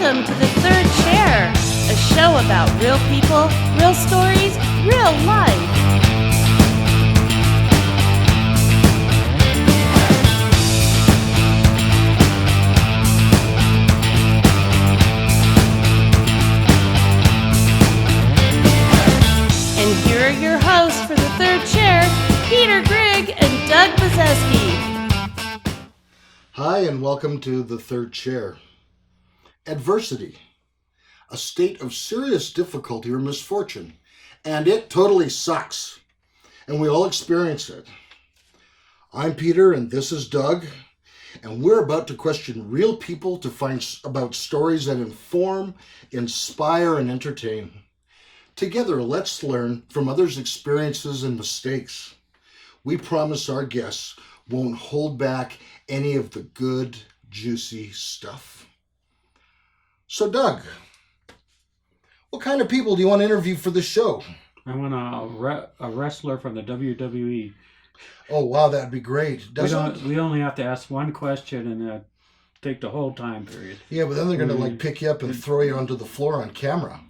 Welcome to The Third Chair, a show about real people, real stories, real life. And here are your hosts for The Third Chair, Peter Grigg and Doug Bazeski. Hi, and welcome to The Third Chair. Adversity, a state of serious difficulty or misfortune, and it totally sucks, and we all experience it. I'm Peter, and this is Doug, and we're about to question real people to find about stories that inform, inspire, and entertain. Together, let's learn from others' experiences and mistakes. We promise our guests won't hold back any of the good, juicy stuff. So, Doug, what kind of people do you want to interview for the show? I want a wrestler from the WWE. Oh, wow, that'd be great. We only have to ask one question and take the whole time period. Yeah, but then they're going to pick you up and throw you onto the floor on camera.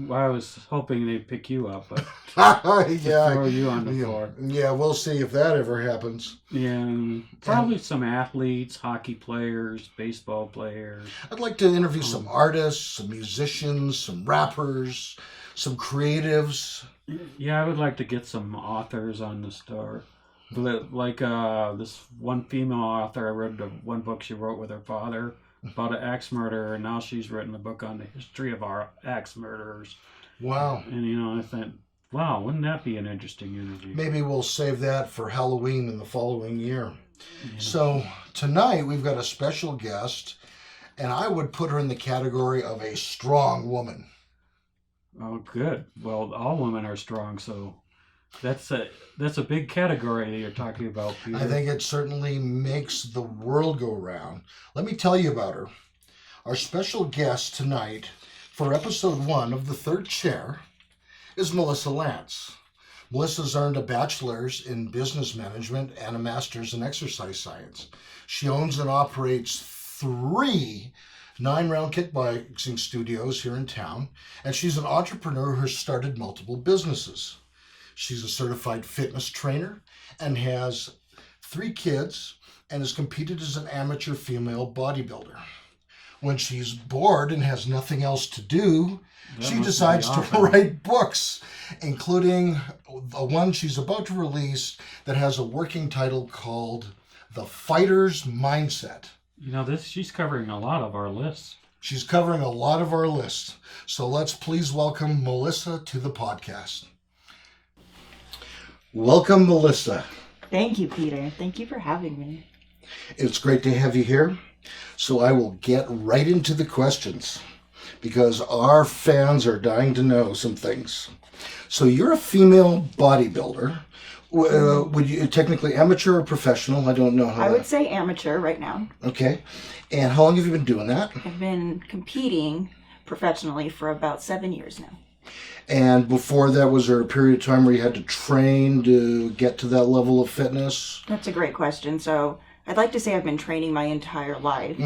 Well, I was hoping they'd pick you up, but yeah, throw you on the floor. Yeah, we'll see if that ever happens. Yeah, probably some athletes, hockey players, baseball players. I'd like to interview some artists, some musicians, some rappers, some creatives. Yeah, I would like to get some authors on the store. Like this one female author, I read the one book she wrote with her father about an axe murderer, and now she's written a book on the history of our axe murderers. Wow. And, I thought, wow, wouldn't that be an interesting interview? Maybe we'll save that for Halloween in the following year. Yeah. So tonight we've got a special guest, and I would put her in the category of a strong woman. Oh, good. Well, all women are strong, so that's a big category that you're talking about, Peter. I think it certainly makes the world go round. Let me tell you about her. Our special guest tonight for episode 1 of The Third Chair is Melissa Lantz. Melissa's earned a bachelor's in business management and a master's in exercise science. She owns and operates 3 Round Kickboxing studios here in town, and she's an entrepreneur who has started multiple businesses. She's a certified fitness trainer and has 3 kids and has competed as an amateur female bodybuilder. When she's bored and has nothing else to do, she decides to write books, including the one she's about to release that has a working title called The Fighter's Mindset. She's covering a lot of our lists. She's covering a lot of our lists. So let's please welcome Melissa to the podcast. Welcome, Melissa. Thank you, Peter. Thank you for having me. It's great to have you here. So I will get right into the questions because our fans are dying to know some things. So you're a female bodybuilder. Would you technically amateur or professional? I don't know how. I would say amateur right now. Okay. And how long have you been doing that? I've been competing professionally for about 7 years now. And before that, was there a period of time where you had to train to get to that level of fitness? That's a great question. So I'd like to say I've been training my entire life,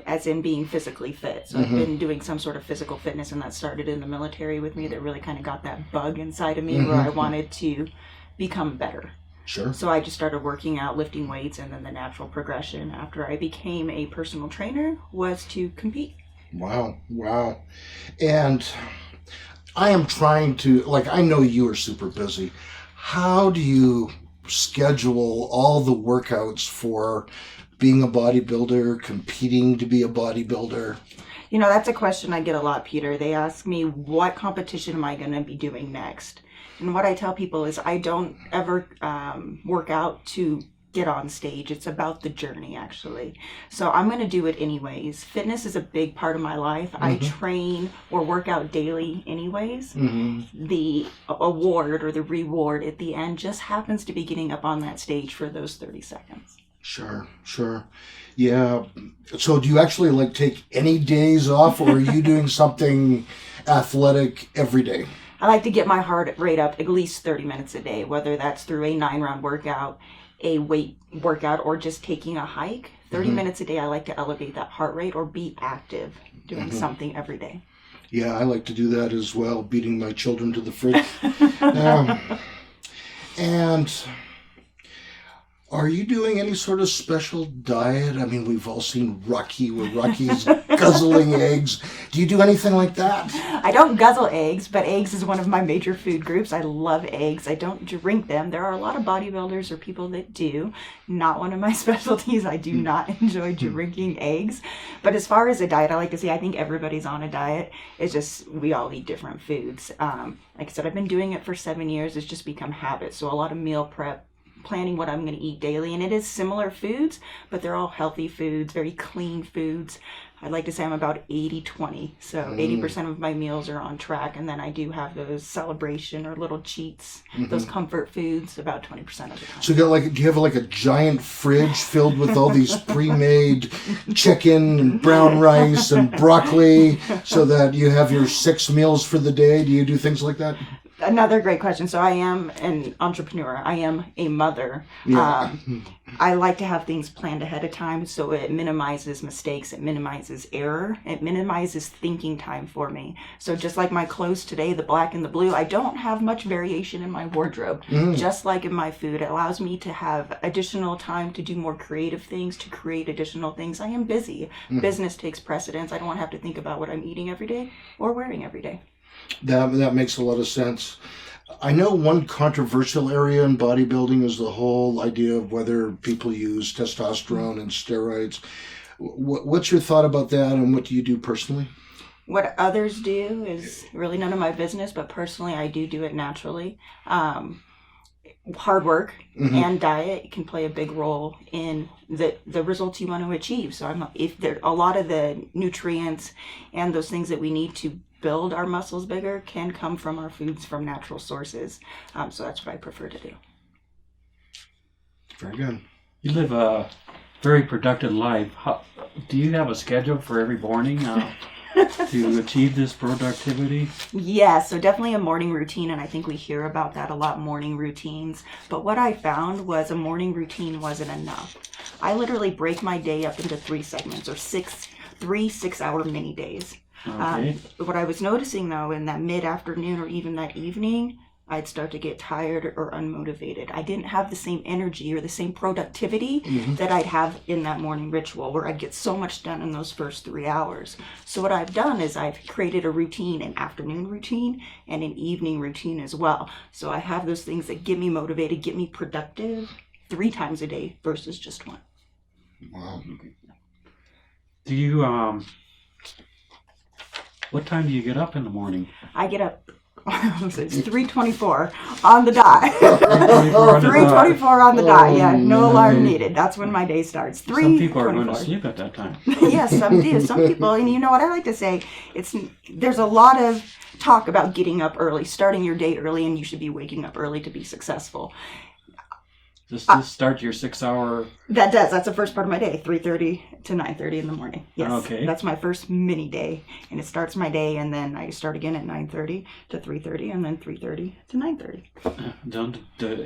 as in being physically fit. So I've been doing some sort of physical fitness, and that started in the military with me. That really kind of got that bug inside of me where I wanted to become better. Sure. So I just started working out, lifting weights, and then the natural progression after I became a personal trainer was to compete. Wow. And I am trying to, I know you are super busy. How do you schedule all the workouts for being a bodybuilder, competing to be a bodybuilder? That's a question I get a lot, Peter. They ask me, what competition am I going to be doing next? And what I tell people is I don't ever work out to get on stage. It's about the journey, actually. So I'm going to do it anyways. Fitness is a big part of my life. I train or work out daily anyways. The award or the reward at the end just happens to be getting up on that stage for those 30 seconds. Sure. Yeah. So do you actually take any days off, or are you doing something athletic every day? I like to get my heart rate up at least 30 minutes a day, whether that's through a 9-round workout, a weight workout, or just taking a hike. 30 minutes a day, I like to elevate that heart rate or be active, doing something every day. Yeah, I like to do that as well, beating my children to the fridge. And are you doing any sort of special diet? I mean, we've all seen Rocky, where Rocky's guzzling eggs. Do you do anything like that? I don't guzzle eggs, but eggs is one of my major food groups. I love eggs. I don't drink them. There are a lot of bodybuilders or people that do. Not one of my specialties. I do not enjoy drinking eggs. But as far as a diet, I like to say I think everybody's on a diet. It's just we all eat different foods. Like I said, I've been doing it for 7 years. It's just become habit. So a lot of meal prep, planning what I'm going to eat daily, and it is similar foods, but they're all healthy foods, very clean foods. I'd like to say I'm about 80-20, so 80% of my meals are on track, and then I do have those celebration or little cheats, those comfort foods, about 20% of the time. So do you have like a giant fridge filled with all these pre-made chicken and brown rice and broccoli, so that you have your 6 meals for the day? Do you do things like that? Another great question. So I am an entrepreneur. I am a mother. Yeah. I like to have things planned ahead of time, so it minimizes mistakes, it minimizes error, it minimizes thinking time for me. So just like my clothes today, the black and the blue, I don't have much variation in my wardrobe. Just like in my food, it allows me to have additional time to do more creative things, to create additional things. I am busy. Business takes precedence. I don't want to have to think about what I'm eating every day or wearing every day. That makes a lot of sense. I know one controversial area in bodybuilding is the whole idea of whether people use testosterone and steroids. What's your thought about that, and what do you do personally? What others do is really none of my business, but personally I do it naturally. Hard work and diet can play a big role in the results you want to achieve. So if there a lot of the nutrients and those things that we need to build our muscles bigger can come from our foods from natural sources. So that's what I prefer to do. Very good. You live a very productive life. Do you have a schedule for every morning to achieve this productivity? Yeah, so definitely a morning routine, and I think we hear about that a lot, morning routines. But what I found was a morning routine wasn't enough. I literally break my day up into 3 segments, or 3 6-hour mini days. Okay. What I was noticing though, in that mid-afternoon or even that evening, I'd start to get tired or unmotivated. I didn't have the same energy or the same productivity that I'd have in that morning ritual, where I'd get so much done in those first 3 hours. So what I've done is I've created a routine, an afternoon routine and an evening routine as well. So I have those things that get me motivated, get me productive 3 times a day versus just 1. Wow. Do you what time do you get up in the morning? I get up, it's 3:24 on the dot. 3:24 on the dot, yeah. No alarm needed. That's when my day starts. Some people are going to sleep at that time. Yes, some do. Some people, and you know what I like to say, there's a lot of talk about getting up early, starting your day early, and you should be waking up early to be successful. Just start your 6-hour... That's the first part of my day, 3:30 to 9:30 in the morning. Yes, okay. That's my first mini day, and it starts my day, and then I start again at 9:30 to 3:30, and then 3:30 to 9:30.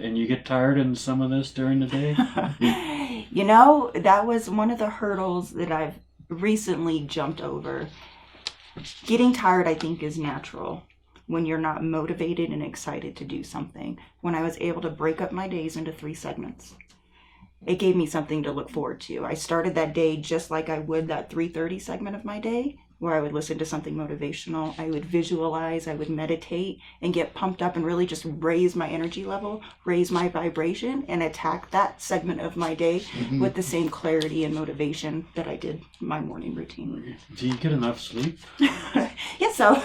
And you get tired in some of this during the day? You know, that was one of the hurdles that I've recently jumped over. Getting tired, I think, is natural when you're not motivated and excited to do something. When I was able to break up my days into 3 segments, it gave me something to look forward to. I started that day just like I would that 3:30 segment of my day, where I would listen to something motivational, I would visualize, I would meditate, and get pumped up and really just raise my energy level, raise my vibration, and attack that segment of my day with the same clarity and motivation that I did my morning routine. Do you get enough sleep? Yeah, so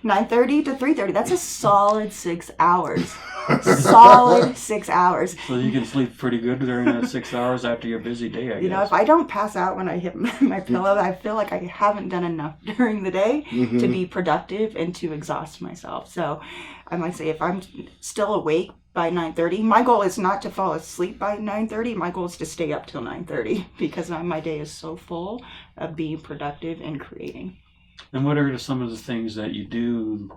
9:30 to 3:30, that's a solid 6 hours. Solid 6 hours. So you can sleep pretty good during that 6 hours after your busy day, I guess. You know, if I don't pass out when I hit my pillow, I feel like I haven't done enough during the day to be productive and to exhaust myself. So I might say if I'm still awake by 9:30, my goal is not to fall asleep by 9:30. My goal is to stay up till 9:30 because my day is so full of being productive and creating. And what are some of the things that you do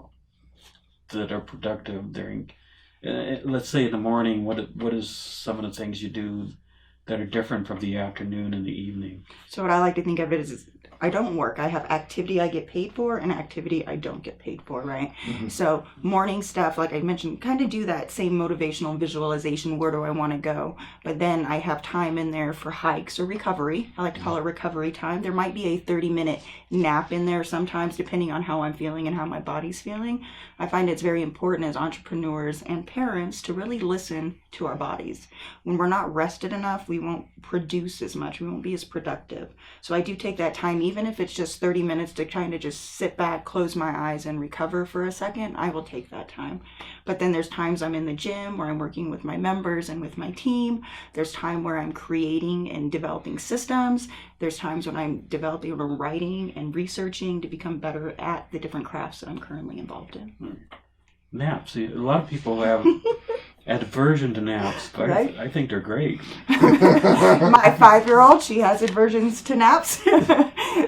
that are productive during... let's say in the morning, what is some of the things you do that are different from the afternoon and the evening. So what I like to think of it is I don't work. I have activity I get paid for and activity I don't get paid for, right? Mm-hmm. So morning stuff, like I mentioned, kind of do that same motivational visualization. Where do I want to go? But then I have time in there for hikes or recovery. I like to call it recovery time. There might be a 30-minute nap in there sometimes, depending on how I'm feeling and how my body's feeling. I find it's very important as entrepreneurs and parents to really listen to our bodies. When we're not rested enough, we won't produce as much. We won't be as productive. So I do take that time, even if it's just 30 minutes to kind of just sit back, close my eyes and recover for a second, I will take that time. But then there's times I'm in the gym where I'm working with my members and with my team. There's time where I'm creating and developing systems. There's times when I'm developing or writing and researching to become better at the different crafts that I'm currently involved in. Naps. A lot of people have aversion to naps, but Right? I think they're great. My 5-year-old, she has aversions to naps,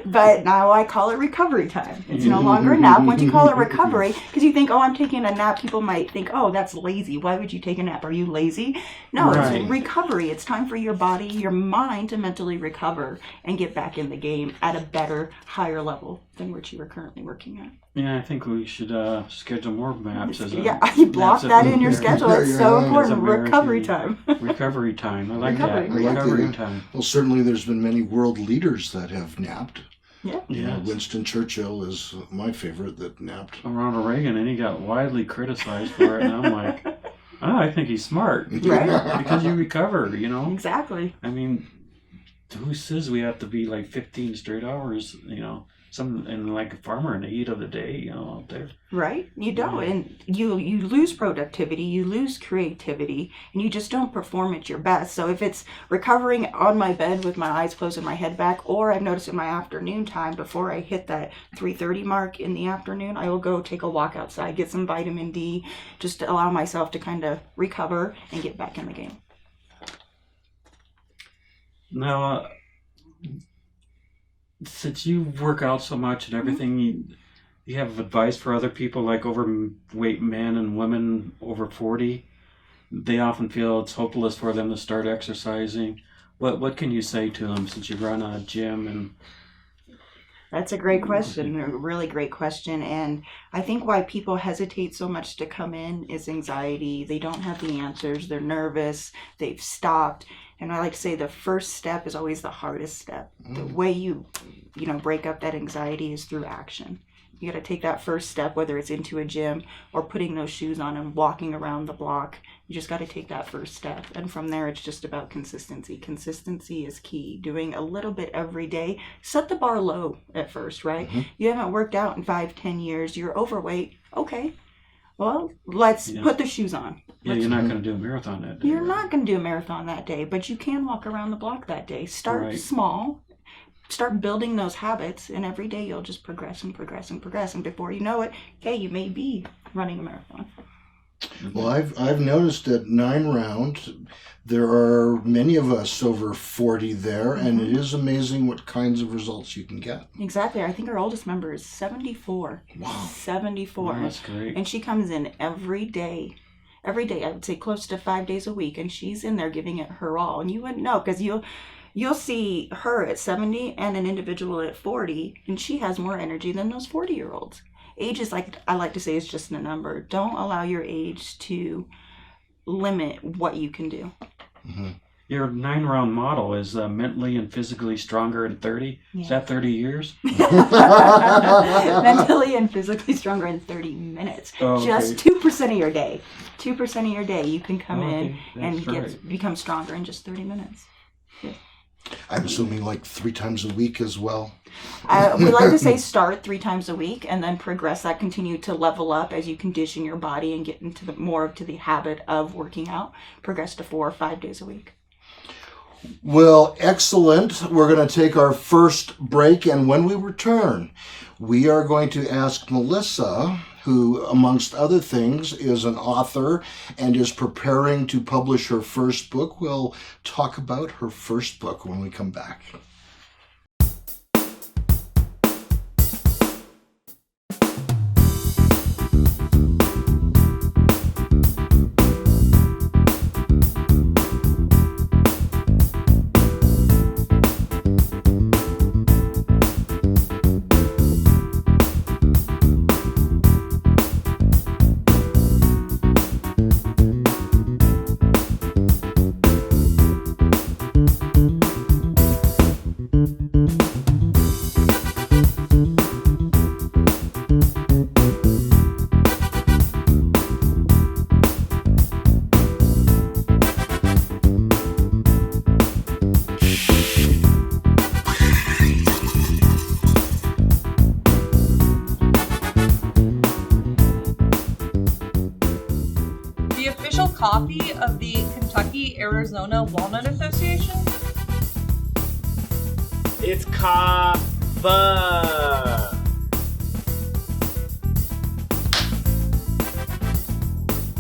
but now I call it recovery time. It's no longer a nap. Once you call it recovery, because you think, oh, I'm taking a nap, people might think, oh, that's lazy. Why would you take a nap? Are you lazy? No, Right. It's recovery. It's time for your body, your mind to mentally recover and get back in the game at a better, higher level than what you were currently working at. Yeah, I think we should schedule more maps. Yeah, you block naps that at- in your schedule. Yeah, It's yeah, so yeah. important. As a marathon. Recovery time. Recovery time. I like Recovery. that. I like Recovery that. time. Well, certainly there's been many world leaders that have napped. Yeah. You know, Yes. Winston Churchill is my favorite that napped. Ronald Reagan, and he got widely criticized for it, and I'm like, oh, I think he's smart. Right. Because you recover, you know? Exactly. I mean, who says we have to be like 15 straight hours, you know? Some, and like a farmer in the heat of the day, you know, out there. Right? You don't. Yeah. And you lose productivity, you lose creativity, and you just don't perform at your best. So if it's recovering on my bed with my eyes closed and my head back, or I've noticed in my afternoon time before I hit that 3:30 mark in the afternoon, I will go take a walk outside, get some vitamin D, just to allow myself to kind of recover and get back in the game. Now, since you work out so much and everything, you have advice for other people, like overweight men and women over 40? They often feel it's hopeless for them to start exercising. What can you say to them, since you run a gym? And That's a great question, a really great question. And I think why people hesitate so much to come in is anxiety. They don't have the answers. They're nervous. They've stopped. And I like to say the first step is always the hardest step. The way you break up that anxiety is through action. You got to take that first step, whether it's into a gym or putting those shoes on and walking around the block. You just got to take that first step. And from there, it's just about consistency. Consistency is key. Doing a little bit every day. Set the bar low at first, right? Mm-hmm. You haven't worked out in 5-10 years. You're overweight. Okay. Well, let's Yeah. put the shoes on. yeah, you're not going to do a marathon that day. You're right? not going to do a marathon that day, but you can walk around the block that day. Start Right. small. Start building those habits, and every day you'll just progress and progress and progress. And before you know it, hey, you may be running a marathon. Well, I've noticed at 9 Round, there are many of us over 40 there, and it is amazing what kinds of results you can get. Exactly. I think our oldest member is 74. Wow. 74. Oh, that's great. And she comes in every day. Every day, I would say close to 5 days a week, and she's in there giving it her all. And you wouldn't know, because you'll see her at 70 and an individual at 40, and she has more energy than those 40-year-olds. Age is, like I like to say, is just a number. Don't allow your age to limit what you can do. Your 9-round model is mentally and physically stronger in 30. Is that 30 years? Mentally and physically stronger in 30 minutes. Oh, okay. Just 2% of your day. 2% of your day you can come Okay, in and that's right. become stronger in just 30 minutes. I'm assuming like 3 times a week as well. We like to say start 3 times a week and then progress that, continue to level up as you condition your body and get into more to the habit of working out. Progress to 4 or 5 days a week. Well, excellent. We're going to take our first break, and when we return, we are going to ask Melissa, who, amongst other things, is an author and is preparing to publish her first book. We'll talk about her first book when we come back. Kentucky-Arizona Walnut Association? It's kava.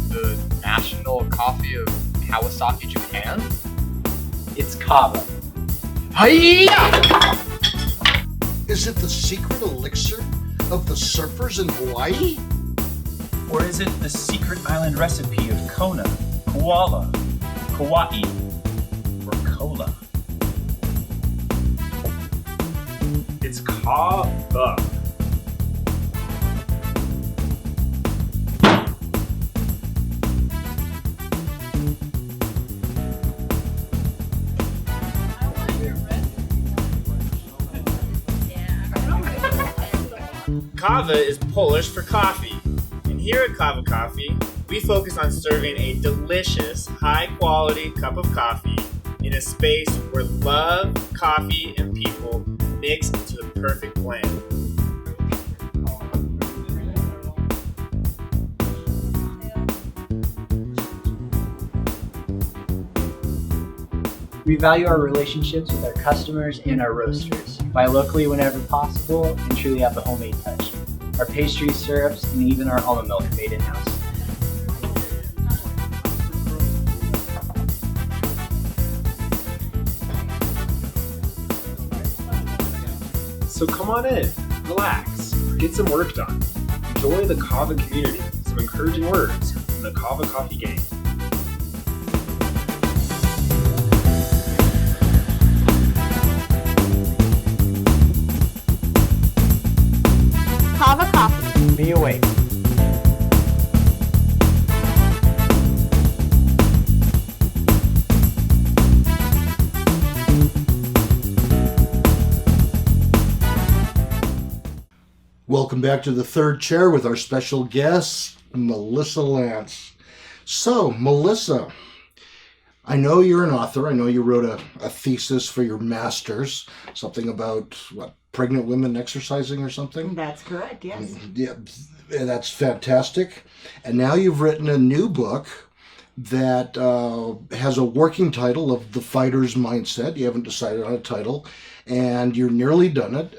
The national coffee of Kawasaki, Japan? It's kava. Hiya! Is it the secret elixir of the surfers in Hawaii? Or is it the secret island recipe of Kona, Koala, Kauai, or Cola? It's kava. Kava is Polish for coffee. And here at Kava Coffee, we focus on serving a delicious, high-quality cup of coffee in a space where love, coffee, and people mix into the perfect blend. We value our relationships with our customers and our roasters. Buy locally whenever possible and truly have the homemade touch. Our pastries, syrups, and even our almond milk are made in-house. So come on in, relax, get some work done. Enjoy the Kava community, some encouraging words from the Kava Coffee Gang. Kava Coffee. Be awake. Welcome back to the third chair with our special guest, Melissa Lantz. So, Melissa, I know you're an author. I know you wrote a thesis for your master's, something about, what, pregnant women exercising or something? That's correct, yes. Yeah, that's fantastic. And now you've written a new book that has a working title of The Fighter's Mindset. You haven't decided on a title, and you're nearly done it.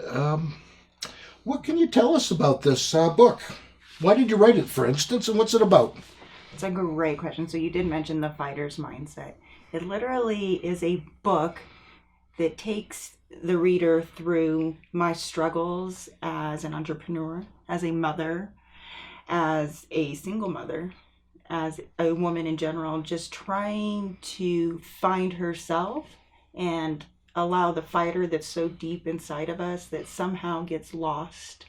What can you tell us about this book? Why did you write it, for instance, and what's it about? It's a great question. So you did mention The Fighter's Mindset. It literally is a book that takes the reader through my struggles as an entrepreneur, as a mother, as a single mother, as a woman in general, just trying to find herself and allow the fighter that's so deep inside of us that somehow gets lost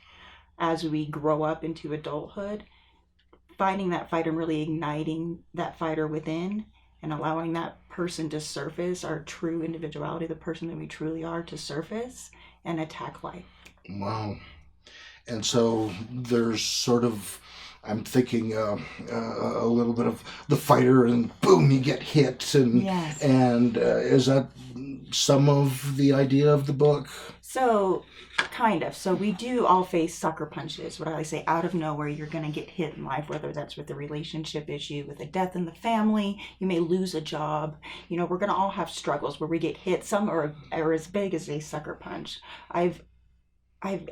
as we grow up into adulthood, finding that fighter and really igniting that fighter within and allowing that person to surface, our true individuality, the person that we truly are, to surface and attack life. Wow. And so there's sort of, I'm thinking a little bit of the fighter and boom, you get hit. And, Yes. and is that some of the idea of the book? So, kind of. So we do all face sucker punches. What I say, out of nowhere, you're going to get hit in life, whether that's with a relationship issue, with a death in the family, you may lose a job. You know, we're going to all have struggles where we get hit. Some are as big as a sucker punch. I've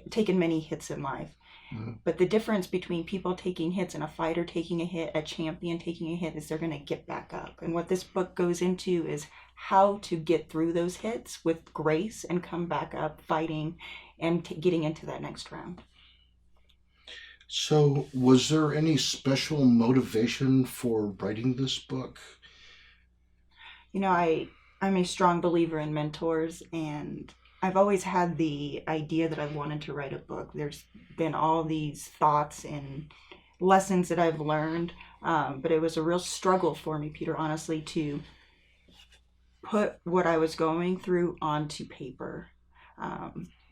taken many hits in life. Mm-hmm. But the difference between people taking hits and a fighter taking a hit, a champion taking a hit, is they're going to get back up. And what this book goes into is how to get through those hits with grace and come back up fighting and getting into that next round. So was there any special motivation for writing this book? You know, I'm a strong believer in mentors, and I've always had the idea that I wanted to write a book. There's been all these thoughts and lessons that I've learned, but it was a real struggle for me, Peter, honestly, to put what I was going through onto paper.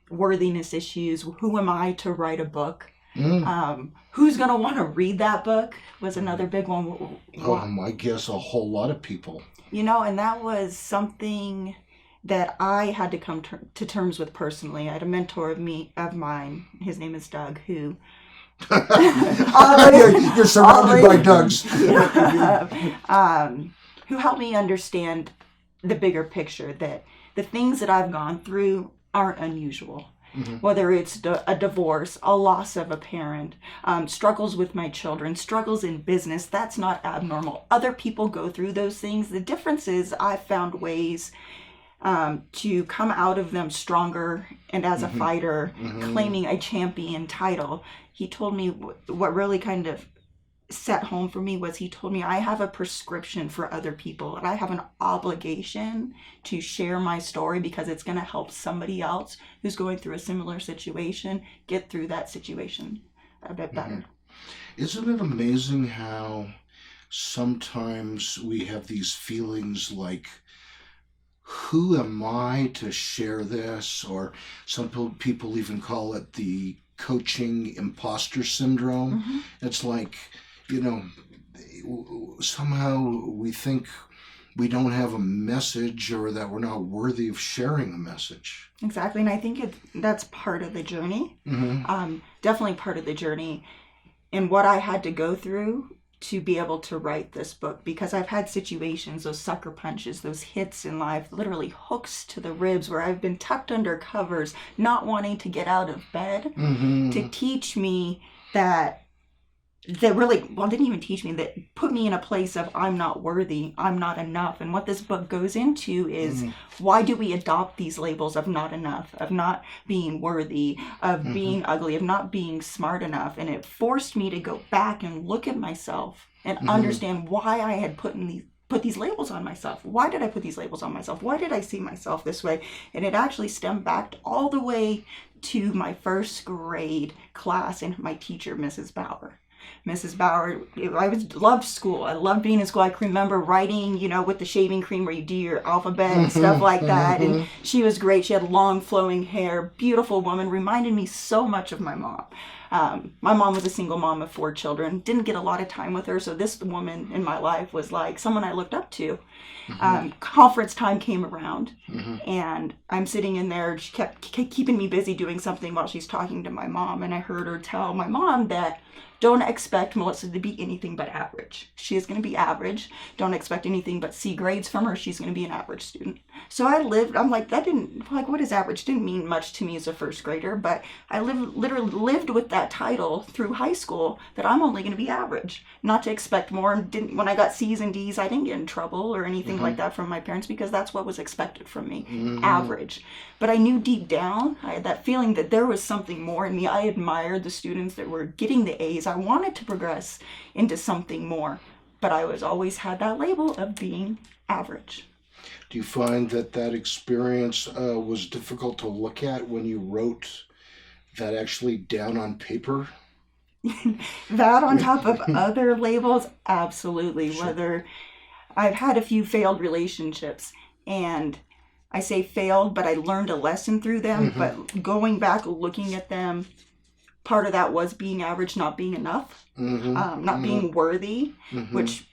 Worthiness issues. Who am I to write a book? Who's going to want to read that book was another big one. I guess a whole lot of people. You know, and that was something that I had to come to terms with personally. I had a mentor of mine. His name is Doug, who... You're surrounded by Dougs. who helped me understand the bigger picture, that the things that I've gone through aren't unusual. Whether it's a divorce, a loss of a parent, struggles with my children, struggles in business, that's not abnormal. Other people go through those things. The difference is I've found ways to come out of them stronger and as a fighter, claiming a champion title. He told me what really kind of set home for me was, he told me I have a prescription for other people and I have an obligation to share my story because it's going to help somebody else who's going through a similar situation get through that situation a bit better. Isn't it amazing how sometimes we have these feelings like, who am I to share this? Or some people even call it the coaching imposter syndrome. It's like, somehow we think we don't have a message or that we're not worthy of sharing a message. Exactly. And I think that's part of the journey. Definitely part of the journey. And what I had to go through to be able to write this book, because I've had situations, those sucker punches, those hits in life, literally hooks to the ribs, where I've been tucked under covers, not wanting to get out of bed, to teach me that really, didn't even teach me, that put me in a place of I'm not worthy, I'm not enough. And what this book goes into is, why do we adopt these labels of not enough, of not being worthy, of being ugly, of not being smart enough? And it forced me to go back and look at myself and understand why I had put these labels on myself. Why did I put these labels on myself? Why did I see myself this way? And it actually stemmed back all the way to my first grade class and my teacher, Mrs. Bauer. Mrs. Bauer, loved school. I loved being in school. I can remember writing, with the shaving cream where you do your alphabet and stuff like that. And she was great. She had long flowing hair, beautiful woman, reminded me so much of my mom. My mom was a single mom of 4 children, didn't get a lot of time with her. So this woman in my life was like someone I looked up to. Conference time came around and I'm sitting in there. She kept keeping me busy doing something while she's talking to my mom. And I heard her tell my mom that, don't expect Melissa to be anything but average. She is going to be average. Don't expect anything but C grades from her. She's going to be an average student. So I'm like, what is average? Didn't mean much to me as a first grader, but I literally lived with that title through high school, that I'm only going to be average. Not to expect more. When I got C's and D's, I didn't get in trouble or anything like that from my parents, because that's what was expected from me, average. But I knew deep down, I had that feeling that there was something more in me. I admired the students that were getting the A's. I wanted to progress into something more, but I always had that label of being average. Do you find that experience was difficult to look at when you wrote that actually down on paper? That on top of other labels, absolutely. Sure. Whether I've had a few failed relationships, and I say failed, but I learned a lesson through them. But going back, looking at them, part of that was being average, not being enough, not being worthy, which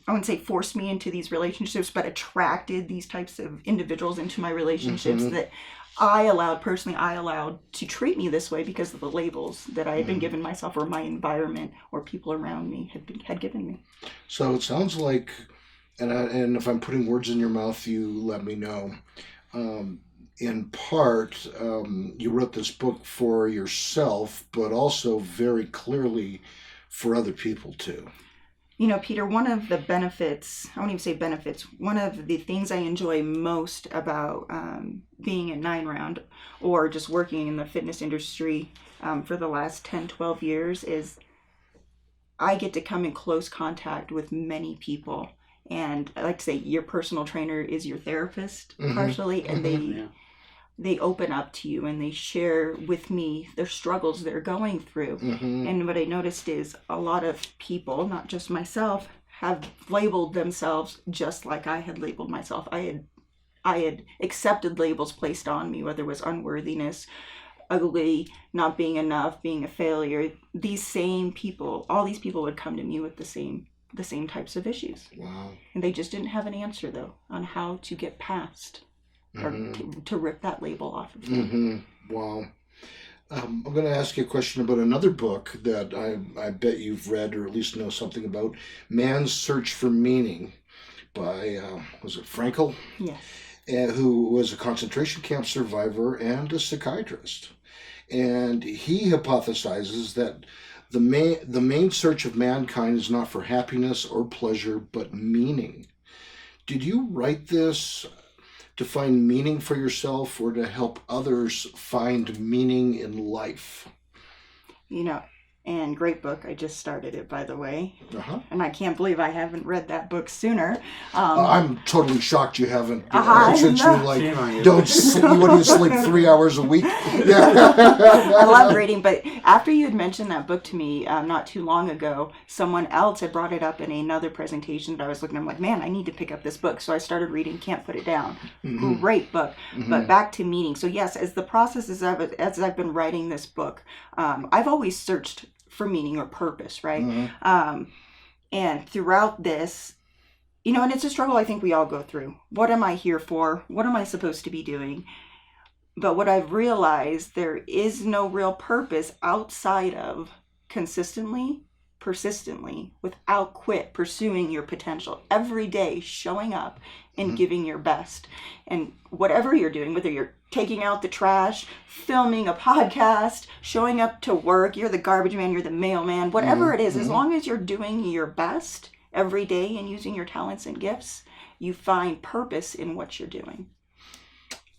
I wouldn't say forced me into these relationships, but attracted these types of individuals into my relationships that I allowed to treat me this way because of the labels that I had been given myself, or my environment or people around me had given me. So it sounds like, and if I'm putting words in your mouth, you let me know. In part, you wrote this book for yourself, but also very clearly for other people too. Peter, one of the benefits, I won't even say benefits, one of the things I enjoy most about being at 9 Round, or just working in the fitness industry for the last 10, 12 years, is I get to come in close contact with many people. And I like to say your personal trainer is your therapist, partially, and they open up to you and they share with me their struggles they're going through. And what I noticed is a lot of people, not just myself, have labeled themselves just like I had labeled myself. I had accepted labels placed on me, whether it was unworthiness, ugly, not being enough, being a failure. These same people, all these people would come to me with the same types of issues. Wow. And they just didn't have an answer, though, on how to get past or to rip that label off of them. Wow. I'm going to ask you a question about another book that I bet you've read, or at least know something about, Man's Search for Meaning, by, was it Frankl? Yes. Who was a concentration camp survivor and a psychiatrist. And he hypothesizes that the main search of mankind is not for happiness or pleasure, but meaning. Did you write this to find meaning for yourself or to help others find meaning in life? And great book. I just started it, by the way. Uh-huh. And I can't believe I haven't read that book sooner. I'm totally shocked you haven't. Since you don't sleep, what do you sleep 3 hours a week? Yeah. I love reading, but after you had mentioned that book to me not too long ago, someone else had brought it up in another presentation that I was looking at. I'm like, man, I need to pick up this book. So I started reading Can't Put It Down. Mm-hmm. Great book. Mm-hmm. But back to meaning. So yes, as I've been writing this book, I've always searched for meaning or purpose, right? Mm-hmm. And throughout this, and it's a struggle I think we all go through. What am I here for? What am I supposed to be doing? But what I've realized, there is no real purpose outside of consistently, persistently, without quit, pursuing your potential. Every day, showing up and giving your best. And whatever you're doing, whether you're taking out the trash, filming a podcast, showing up to work, you're the garbage man, you're the mailman, whatever it is, as long as you're doing your best every day and using your talents and gifts, you find purpose in what you're doing.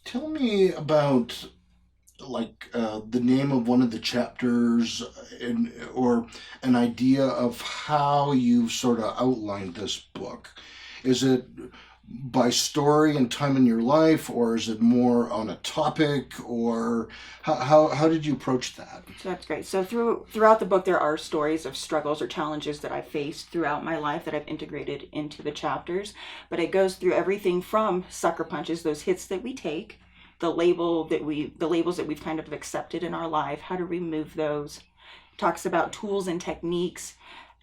Tell me about the name of one of the chapters or an idea of how you've sort of outlined this book. Is it by story and time in your life, or is it more on a topic, or how did you approach that? So that's great. So throughout the book, there are stories of struggles or challenges that I've faced throughout my life that I've integrated into the chapters. But it goes through everything from sucker punches, those hits that we take, the labels that we've kind of accepted in our life, how to remove those. It talks about tools and techniques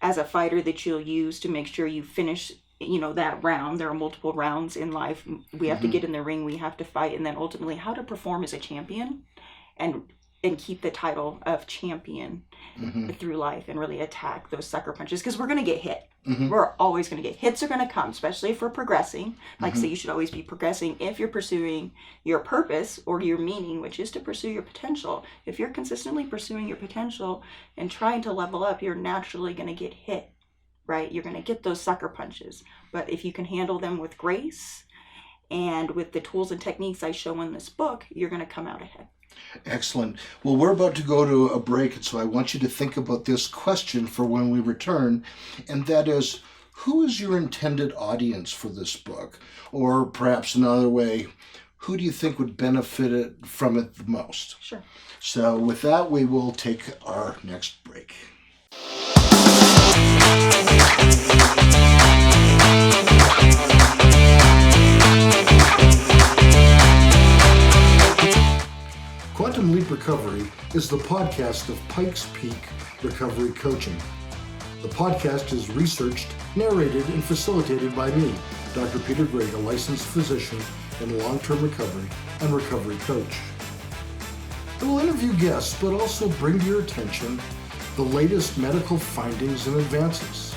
as a fighter that you'll use to make sure you finish that round. There are multiple rounds in life. We have to get in the ring, we have to fight, and then ultimately how to perform as a champion and keep the title of champion through life and really attack those sucker punches, because we're going to get hit. We're always going to get hits. Are going to come, especially if we're progressing. Like say, you should always be progressing if you're pursuing your purpose or your meaning, which is to pursue your potential. If you're consistently pursuing your potential and trying to level up, you're naturally going to get hit. Right? You're going to get those sucker punches. But if you can handle them with grace and with the tools and techniques I show in this book, you're going to come out ahead. Excellent. Well, we're about to go to a break, and so I want you to think about this question for when we return, and that is, who is your intended audience for this book? Or perhaps another way, who do you think would benefit from it the most? Sure. So with that, we will take our next break. Quantum Leap Recovery is the podcast of Pikes Peak Recovery Coaching. The podcast is researched, narrated, and facilitated by me, Dr. Peter Gregg, a licensed physician in long-term recovery and recovery coach. I will interview guests, but also bring to your attention the latest medical findings and advances.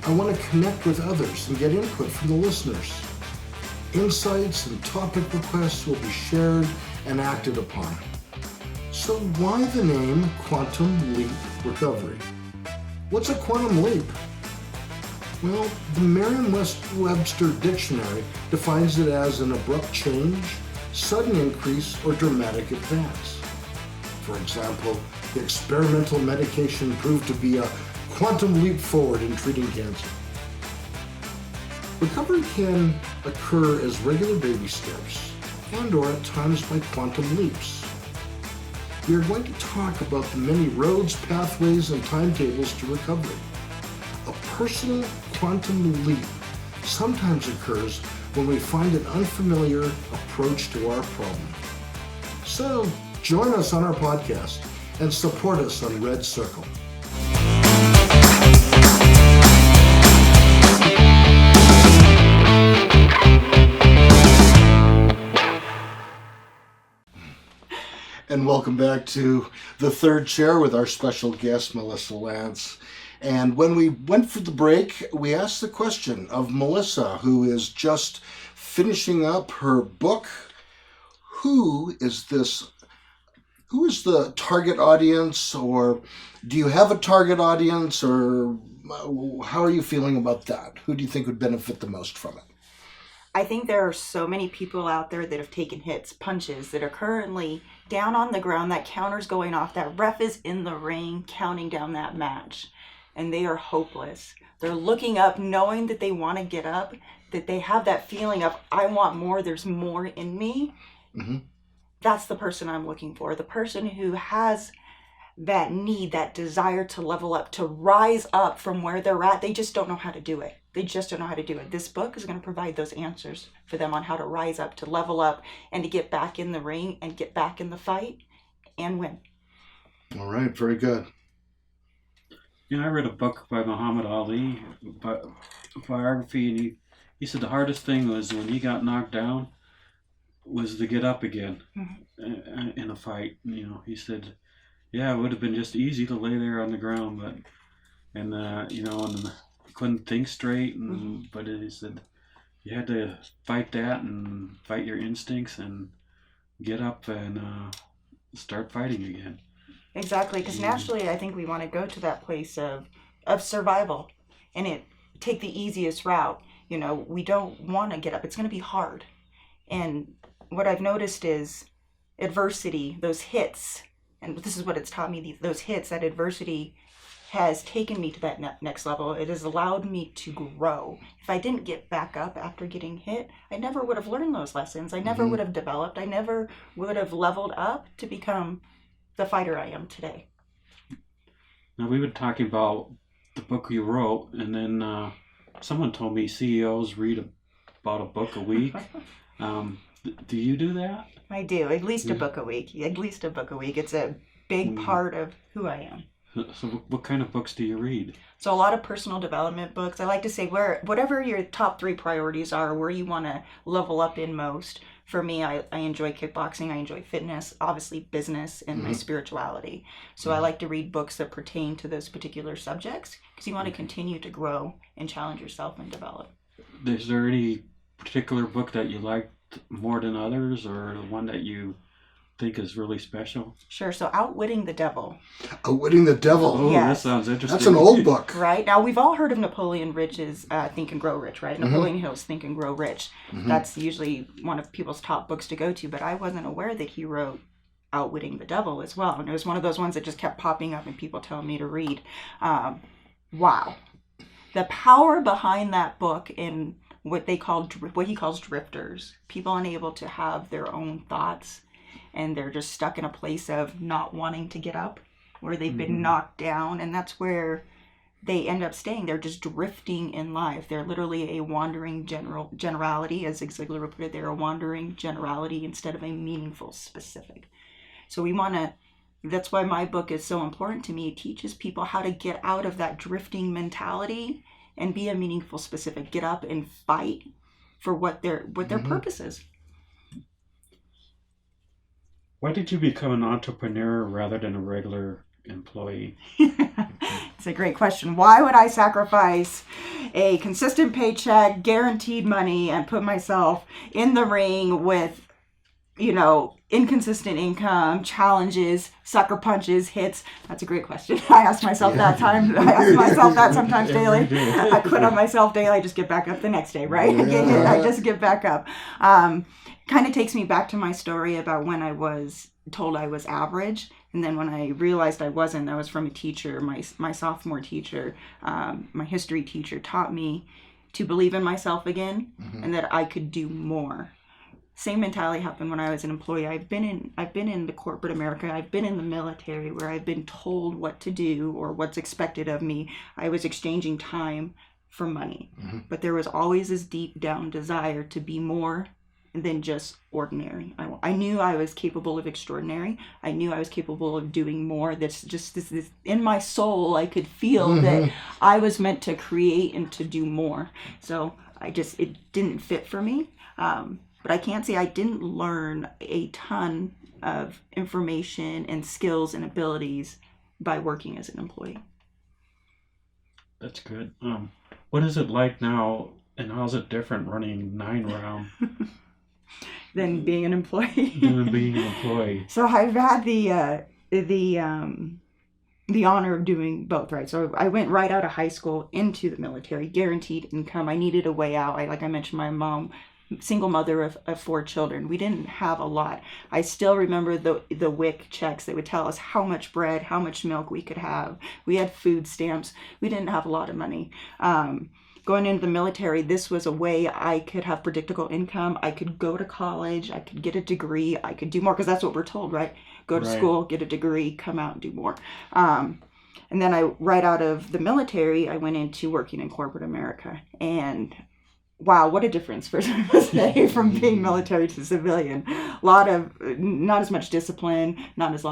I want to connect with others and get input from the listeners. Insights and topic requests will be shared and acted upon. So why the name Quantum Leap Recovery? What's a quantum leap? Well, the Merriam-Webster Dictionary defines it as an abrupt change, sudden increase, or dramatic advance. For example, the experimental medication proved to be a quantum leap forward in treating cancer. Recovery can occur as regular baby steps and/or at times by quantum leaps. We are going to talk about the many roads, pathways, and timetables to recovery. A personal quantum leap sometimes occurs when we find an unfamiliar approach to our problem. So, join us on our podcast and support us on Red Circle. And welcome back to the third chair with our special guest, Melissa Lantz. And when we went for the break, we asked the question of Melissa, who is just finishing up her book. Who is the target audience, or do you have a target audience, or how are you feeling about that? Who do you think would benefit the most from it? I think there are so many people out there that have taken hits, punches, that are currently down on the ground, that counter's going off, that ref is in the ring counting down that match, and they are hopeless. They're looking up, knowing that they want to get up, that they have that feeling of, I want more, there's more in me. Mm-hmm. That's the person I'm looking for. The person who has that need, that desire to level up, to rise up from where they're at. They just don't know how to do it. They just don't know how to do it. This book is going to provide those answers for them on how to rise up, to level up, and to get back in the ring and get back in the fight and win. All right, very good. I read a book by Muhammad Ali, biography, and he said the hardest thing was when he got knocked down was to get up again in a fight. He said, yeah, it would have been just easy to lay there on the ground, and couldn't think straight, but he said you had to fight that and fight your instincts and get up and start fighting again. Exactly, because naturally I think we want to go to that place of survival and take the easiest route. We don't want to get up. It's going to be hard. And what I've noticed is adversity, those hits, and this is what it's taught me, those hits, that adversity has taken me to that next level. It has allowed me to grow. If I didn't get back up after getting hit, I never would have learned those lessons. I never would have developed. I never would have leveled up to become the fighter I am today. Now, we've been talking about the book you wrote, and then someone told me CEOs read about a book a week. Do you do that? I do. At least a book a week. At least a book a week. It's a big part of who I am. So what kind of books do you read? So a lot of personal development books. I like to say whatever your top 3 priorities are, where you want to level up in most. For me, I enjoy kickboxing, I enjoy fitness, obviously business, and my spirituality. So I like to read books that pertain to those particular subjects because you want to continue to grow and challenge yourself and develop. Is there any particular book that you liked more than others, or one that you think is really special? Sure. So Outwitting the Devil. Outwitting the Devil. Oh, Yes. That sounds interesting. That's an old book. Right. Now, we've all heard of Napoleon Rich's Think and Grow Rich, right? Napoleon Hill's Think and Grow Rich. That's usually one of people's top books to go to, but I wasn't aware that he wrote Outwitting the Devil as well. And it was one of those ones that just kept popping up and people telling me to read. Wow. The power behind that book in what he calls drifters, people unable to have their own thoughts, and they're just stuck in a place of not wanting to get up, where they've been knocked down, and that's where they end up staying. They're just drifting in life. They're literally a wandering generality, as Zig Ziglar would put it. They're a wandering generality instead of a meaningful specific. So that's why my book is so important to me. It teaches people how to get out of that drifting mentality and be a meaningful specific. Get up and fight for what their purpose is. Why did you become an entrepreneur rather than a regular employee? It's a great question. Why would I sacrifice a consistent paycheck, guaranteed money, and put myself in the ring with, inconsistent income, challenges, sucker punches, hits? That's a great question. I ask myself that sometimes daily. I quit on myself daily. I just get back up the next day, right? I just get back up. Kind of takes me back to my story about when I was told I was average. And then when I realized I wasn't, that was from a teacher, my sophomore teacher, my history teacher, taught me to believe in myself again and that I could do more. Same mentality happened when I was an employee. I've been in the corporate America. I've been in the military where I've been told what to do or what's expected of me. I was exchanging time for money. But there was always this deep down desire to be more than just ordinary. I knew I was capable of extraordinary. I knew I was capable of doing more. This in my soul, I could feel that I was meant to create and to do more. So it didn't fit for me. But I can't say I didn't learn a ton of information and skills and abilities by working as an employee. That's good. What is it like now, and how's it different running 9 Round Than being an employee. than being an employee? So I've had the honor of doing both, right? So I went right out of high school into the military, guaranteed income. I needed a way out. Like I mentioned, my mom, single mother of 4 children. We didn't have a lot. I still remember the WIC checks. They would tell us how much bread, how much milk we could have. We had food stamps. We didn't have a lot of money. Going into the military, this was a way I could have predictable income. I could go to college. I could get a degree. I could do more, because that's what we're told, right? Go to school, get a degree, come out and do more. And then right out of the military, I went into working in corporate America. And wow, what a difference, first I must say, from being military to civilian. A lot of, not as much discipline, not as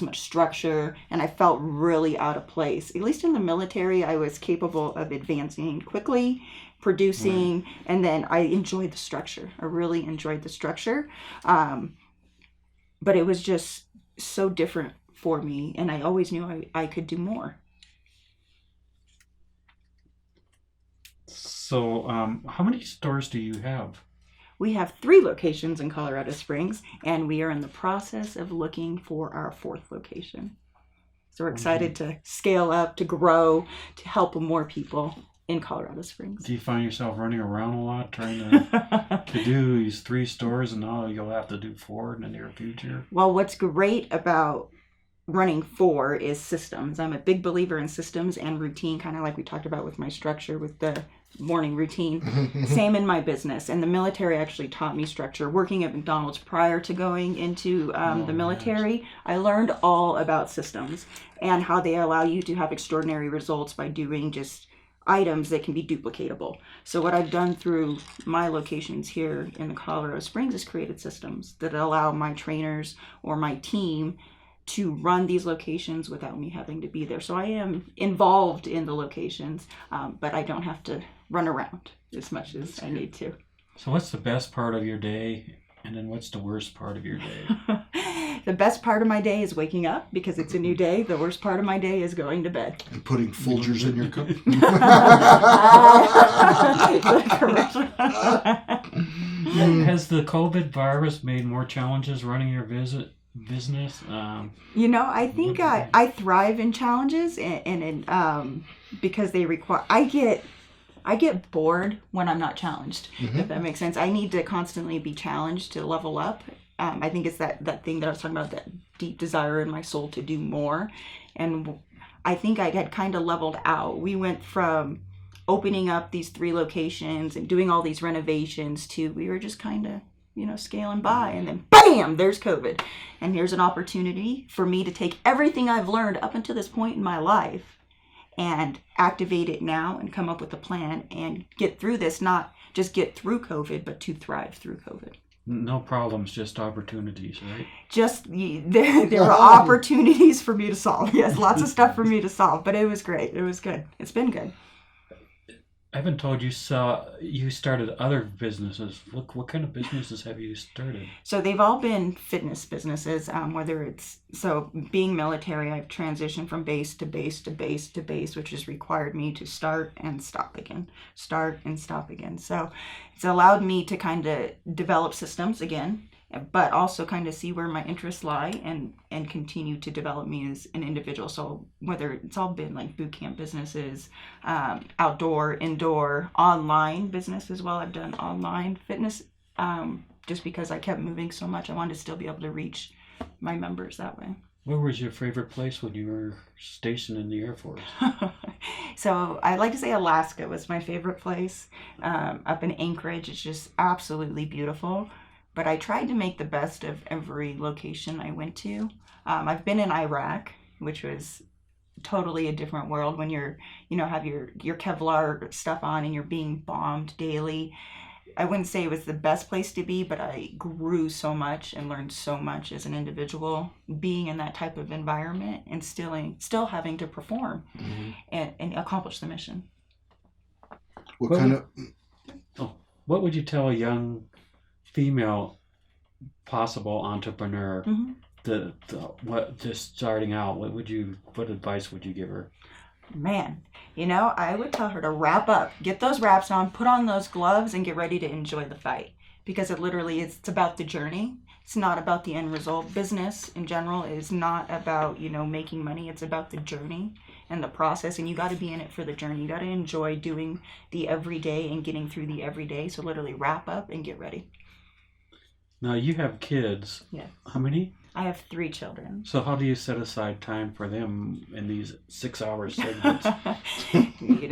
much structure, and I felt really out of place. At least in the military, I was capable of advancing quickly, producing, and then I enjoyed the structure. I really enjoyed the structure. But it was just so different for me, and I always knew I could do more. So, how many stores do you have? We have 3 locations in Colorado Springs, and we are in the process of looking for our 4th location. So we're excited to scale up, to grow, to help more people in Colorado Springs. Do you find yourself running around a lot trying to do these 3 stores, and now you'll have to do 4 in the near future? Well, what's great about running 4 is systems. I'm a big believer in systems and routine, kind of like we talked about with my structure with the morning routine. Same in my business. And the military actually taught me structure. Working at McDonald's prior to going into the military, I learned all about systems and how they allow you to have extraordinary results by doing just items that can be duplicatable. So what I've done through my locations here in the Colorado Springs is created systems that allow my trainers or my team to run these locations without me having to be there. So I am involved in the locations, but I don't have to run around as much as I need to. So what's the best part of your day, and then what's the worst part of your day? The best part of my day is waking up because it's a new day. The worst part of my day is going to bed. And putting Folgers in your cup. Has the COVID virus made more challenges running your business? I think I thrive in challenges, and because they require. I get bored when I'm not challenged. If that makes sense. I need to constantly be challenged to level up. I think it's that thing that I was talking about, that deep desire in my soul to do more, and I think I had kind of leveled out. We went from opening up these 3 locations and doing all these renovations to we were just kind of scaling by, and then bam, there's COVID. And here's an opportunity for me to take everything I've learned up until this point in my life and activate it now and come up with a plan and get through this, not just get through COVID, but to thrive through COVID. No problems, just opportunities, right? There were opportunities for me to solve. Yes, lots of stuff for me to solve, but it was great. It was good. It's been good. I haven't told you you started other businesses. What kind of businesses have you started? So they've all been fitness businesses, whether it's, so being military, I've transitioned from base to base to base to base, which has required me to start and stop again. So it's allowed me to kind of develop systems again, but also kind of see where my interests lie and continue to develop me as an individual. So whether it's all been like boot camp businesses, outdoor, indoor, online business as well. I've done online fitness just because I kept moving so much. I wanted to still be able to reach my members that way. Where was your favorite place when you were stationed in the Air Force? So I'd like to say Alaska was my favorite place. Up in Anchorage, it's just absolutely beautiful. But I tried to make the best of every location I went to. I've been in Iraq, which was totally a different world when you're, have your Kevlar stuff on and you're being bombed daily. I wouldn't say it was the best place to be, but I grew so much and learned so much as an individual being in that type of environment and still having to perform and accomplish the mission. What would you tell a young female possible entrepreneur just starting out? What advice would you give her? Man, I would tell her to wrap up, get those wraps on, put on those gloves, and get ready to enjoy the fight. Because it's about the journey. It's not about the end result. Business in general is not about, making money. It's about the journey and the process. And you got to be in it for the journey. You got to enjoy doing the everyday and getting through the everyday. So literally wrap up and get ready. Now you have kids. Yeah. How many? I have 3 children. So how do you set aside time for them in these 6-hour segments?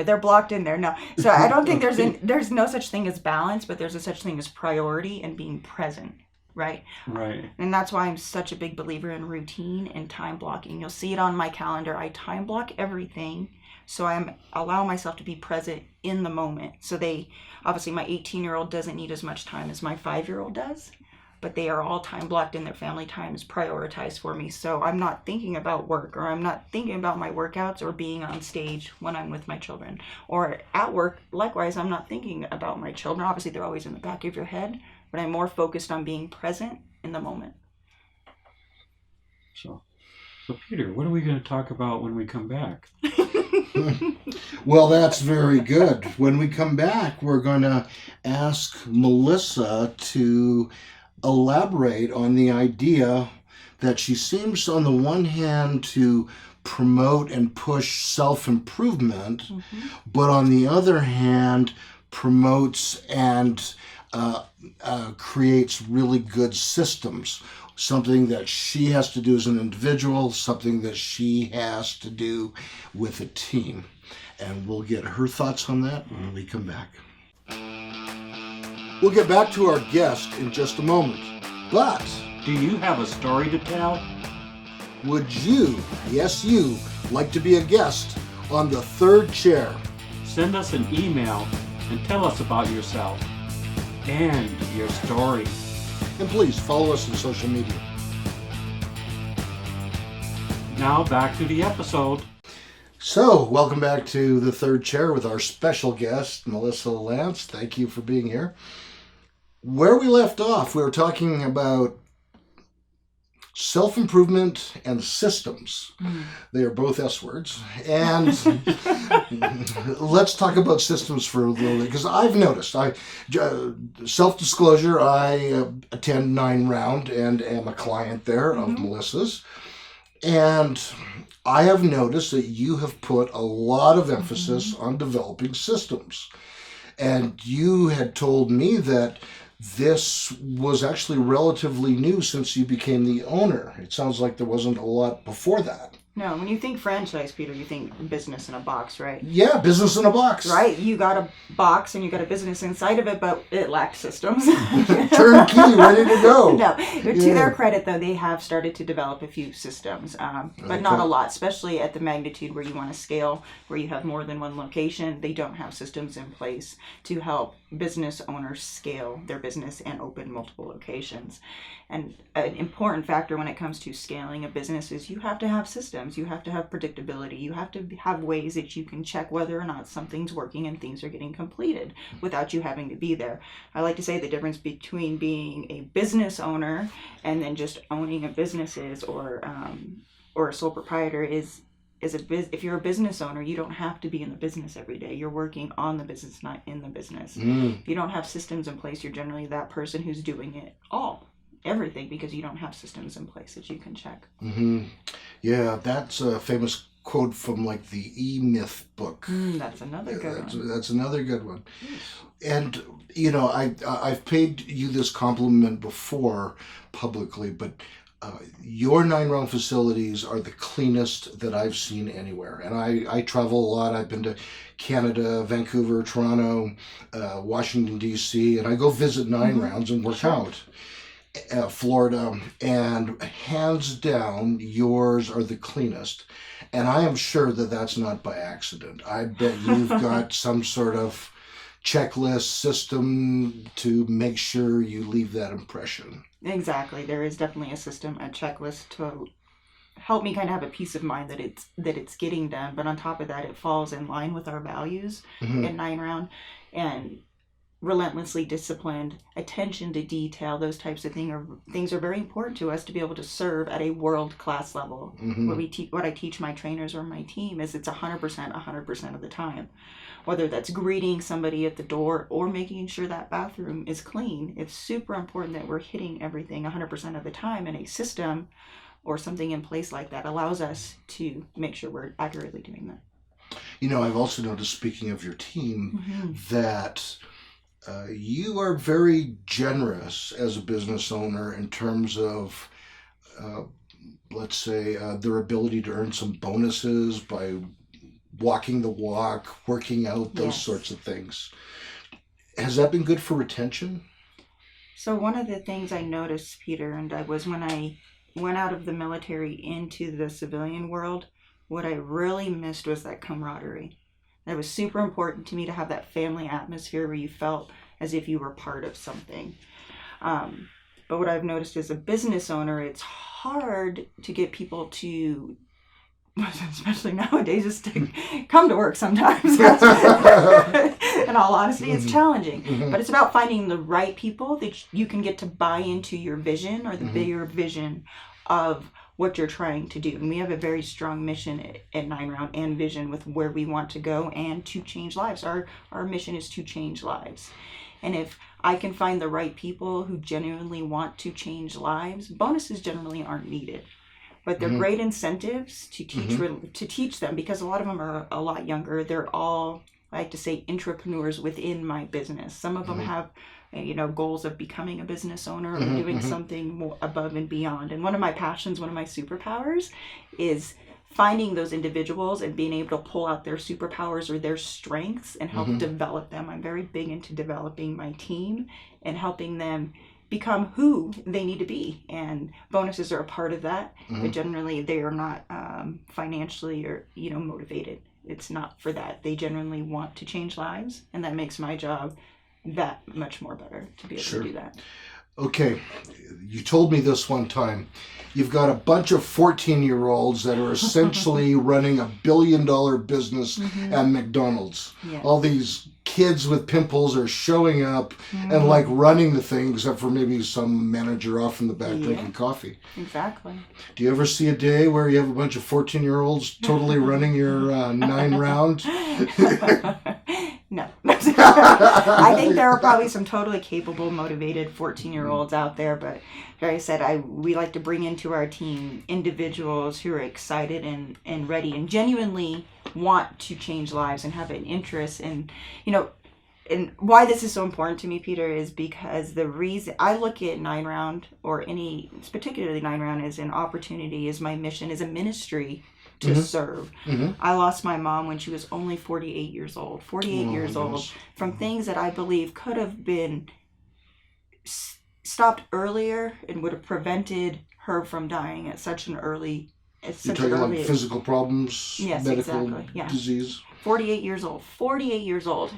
They're blocked in there. No. So I don't think there's no such thing as balance, but there's a such thing as priority and being present, right? Right. And that's why I'm such a big believer in routine and time blocking. You'll see it on my calendar. I time block everything. So I'm allow myself to be present in the moment. So obviously my 18-year-old doesn't need as much time as my 5-year-old does. But they are all time blocked and their family time is prioritized for me. So I'm not thinking about work, or I'm not thinking about my workouts or being on stage when I'm with my children. Or at work, likewise, I'm not thinking about my children. Obviously, they're always in the back of your head, but I'm more focused on being present in the moment. So Peter, what are we going to talk about when we come back? Well, that's very good. When we come back, we're going to ask Melissa to elaborate on the idea that she seems on the one hand to promote and push self-improvement, but on the other hand promotes and creates really good systems, something that she has to do as an individual, something that she has to do with a team. And we'll get her thoughts on that when we come back. We'll get back to our guest in just a moment. But Do you have a story to tell? would you, yes you, like to be a guest on the third chair? Send us an email and tell us about yourself and your story. And please follow us on social media. Now back to the episode. So, welcome back to the third chair with our special guest, Melissa Lantz. Thank you for being here. Where we left off, we were talking about self-improvement and systems. They are both S words. And let's talk about systems for a little bit, because I've noticed, self-disclosure, I attend 9 Round and am a client there of Melissa's. And I have noticed that you have put a lot of emphasis on developing systems. And you had told me that this was actually relatively new since you became the owner. It sounds like there wasn't a lot before that. No, when you think franchise, Peter, you think business in a box, right? Yeah, business in a box. Right, you got a box and you got a business inside of it, but it lacked systems. Turnkey, ready to go. No, to their credit, though, they have started to develop a few systems, but not a lot, especially at the magnitude where you want to scale, where you have more than one location. They don't have systems in place to help business owners scale their business and open multiple locations. And an important factor when it comes to scaling a business is you have to have systems. You have to have predictability. You have to have ways that you can check whether or not something's working and things are getting completed without you having to be there. I like to say the difference between being a business owner and then just owning a business or a sole proprietor is if you're a business owner, you don't have to be in the business every day. You're working on the business, not in the business. If you don't have systems in place, you're generally that person who's doing it everything, because you don't have systems in place that you can check. Yeah, that's a famous quote from like the E-Myth book. That's another good one. That's another good one. And you know, I've paid you this compliment before publicly, but your 9 Round facilities are the cleanest that I've seen anywhere. And I travel a lot. I've been to Canada, Vancouver, Toronto, Washington, D.C., and I go visit 9 Rounds and work out. Florida, and hands down, yours are the cleanest. And I am sure that that's not by accident. I bet you've got some sort of checklist system to make sure you leave that impression. Exactly. There is definitely a system, a checklist to help me kind of have a peace of mind that it's getting done. But on top of that, it falls in line with our values in 9 Round. And relentlessly disciplined, attention to detail, those types of things are very important to us to be able to serve at a world-class level. What I teach my trainers or my team is it's 100% of the time. Whether that's greeting somebody at the door or making sure that bathroom is clean, it's super important that we're hitting everything 100% of the time, and a system or something in place like that allows us to make sure we're accurately doing that. You know, I've also noticed, speaking of your team, that you are very generous as a business owner in terms of, let's say, their ability to earn some bonuses by walking the walk, working out, those sorts of things. Has that been good for retention? So one of the things I noticed, Peter, and I was when I went out of the military into the civilian world, what I really missed was that camaraderie. It was super important to me to have that family atmosphere where you felt as if you were part of something. But what I've noticed as a business owner, it's hard to get people to, especially nowadays, just to come to work sometimes. In all honesty, it's challenging. But it's about finding the right people that you can get to buy into your vision or the bigger vision of what you're trying to do. And we have a very strong mission at 9 Round and vision with where we want to go and to change lives. Our mission is to change lives. And if I can find the right people who genuinely want to change lives, bonuses generally aren't needed. But they're great incentives to teach them, because a lot of them are a lot younger. They're all, I like to say, entrepreneurs within my business. Some of them have goals of becoming a business owner or doing something more above and beyond. And one of my passions, one of my superpowers is finding those individuals and being able to pull out their superpowers or their strengths and help develop them. I'm very big into developing my team and helping them become who they need to be. And bonuses are a part of that, but generally they are not financially or motivated. It's not for that. They genuinely want to change lives, and that makes my job that much more better to be able to do that. Okay, you told me this one time. You've got a bunch of 14-year-olds that are essentially running $1 billion business at McDonald's. Yes. All these kids with pimples are showing up and like running the thing, except for maybe some manager off in the back drinking coffee. Exactly. Do you ever see a day where you have a bunch of 14-year-olds totally running your 9 Round? No. I think there are probably some totally capable, motivated 14-year-olds out there, but like I said, we like to bring into our team individuals who are excited and ready and genuinely want to change lives and have an interest in, and why this is so important to me, Peter, is because the reason I look at 9 Round, or particularly 9 Round, as an opportunity, as my mission, as a ministry to serve. I lost my mom when she was only 48 years old. 48 years old, from things that I believe could have been stopped earlier and would have prevented her from dying at such an early age. You're talking about physical problems, medical disease. 48 years old. 48 years old.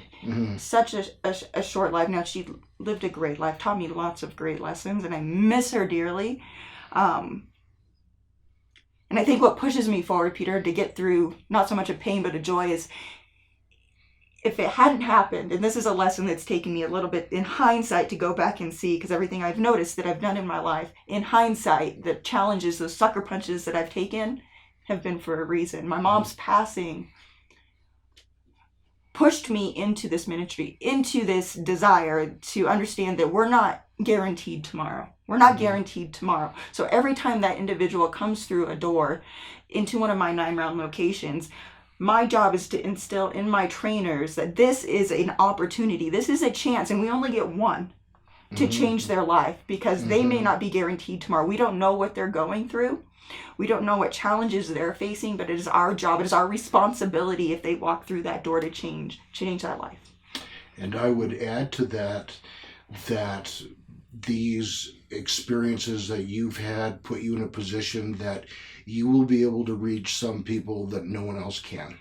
Such a short life. Now, she lived a great life, taught me lots of great lessons, and I miss her dearly. And I think what pushes me forward, Peter, to get through not so much a pain but a joy is, if it hadn't happened, and this is a lesson that's taken me a little bit in hindsight to go back and see, because everything I've noticed that I've done in my life, in hindsight, the challenges, those sucker punches that I've taken have been for a reason. My mom's passing pushed me into this ministry, into this desire to understand that we're not guaranteed tomorrow. We're not guaranteed tomorrow. So every time that individual comes through a door into one of my 9 Round locations, my job is to instill in my trainers that this is an opportunity. This is a chance, and we only get one to change their life, because they may not be guaranteed tomorrow. We don't know what they're going through. We don't know what challenges they're facing, but it is our job, it is our responsibility, if they walk through that door, to change that life. And I would add to that these experiences that you've had put you in a position that you will be able to reach some people that no one else can.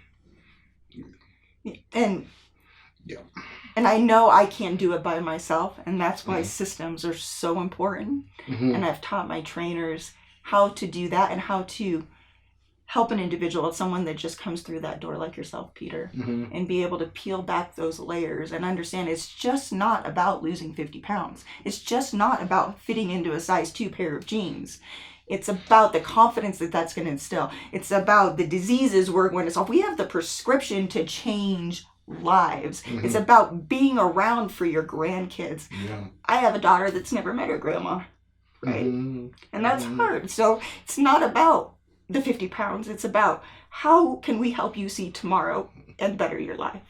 And I know I can't do it by myself, and that's why systems are so important. And I've taught my trainers how to do that, and how help an individual, someone that just comes through that door like yourself, Peter, and be able to peel back those layers and understand it's just not about losing 50 pounds. It's just not about fitting into a size 2 pair of jeans. It's about the confidence that that's going to instill. It's about the diseases we're going to solve. We have the prescription to change lives. It's about being around for your grandkids. Yeah. I have a daughter that's never met her grandma, right? And that's hard. So it's not about the 50 pounds. It's about how can we help you see tomorrow and better your life.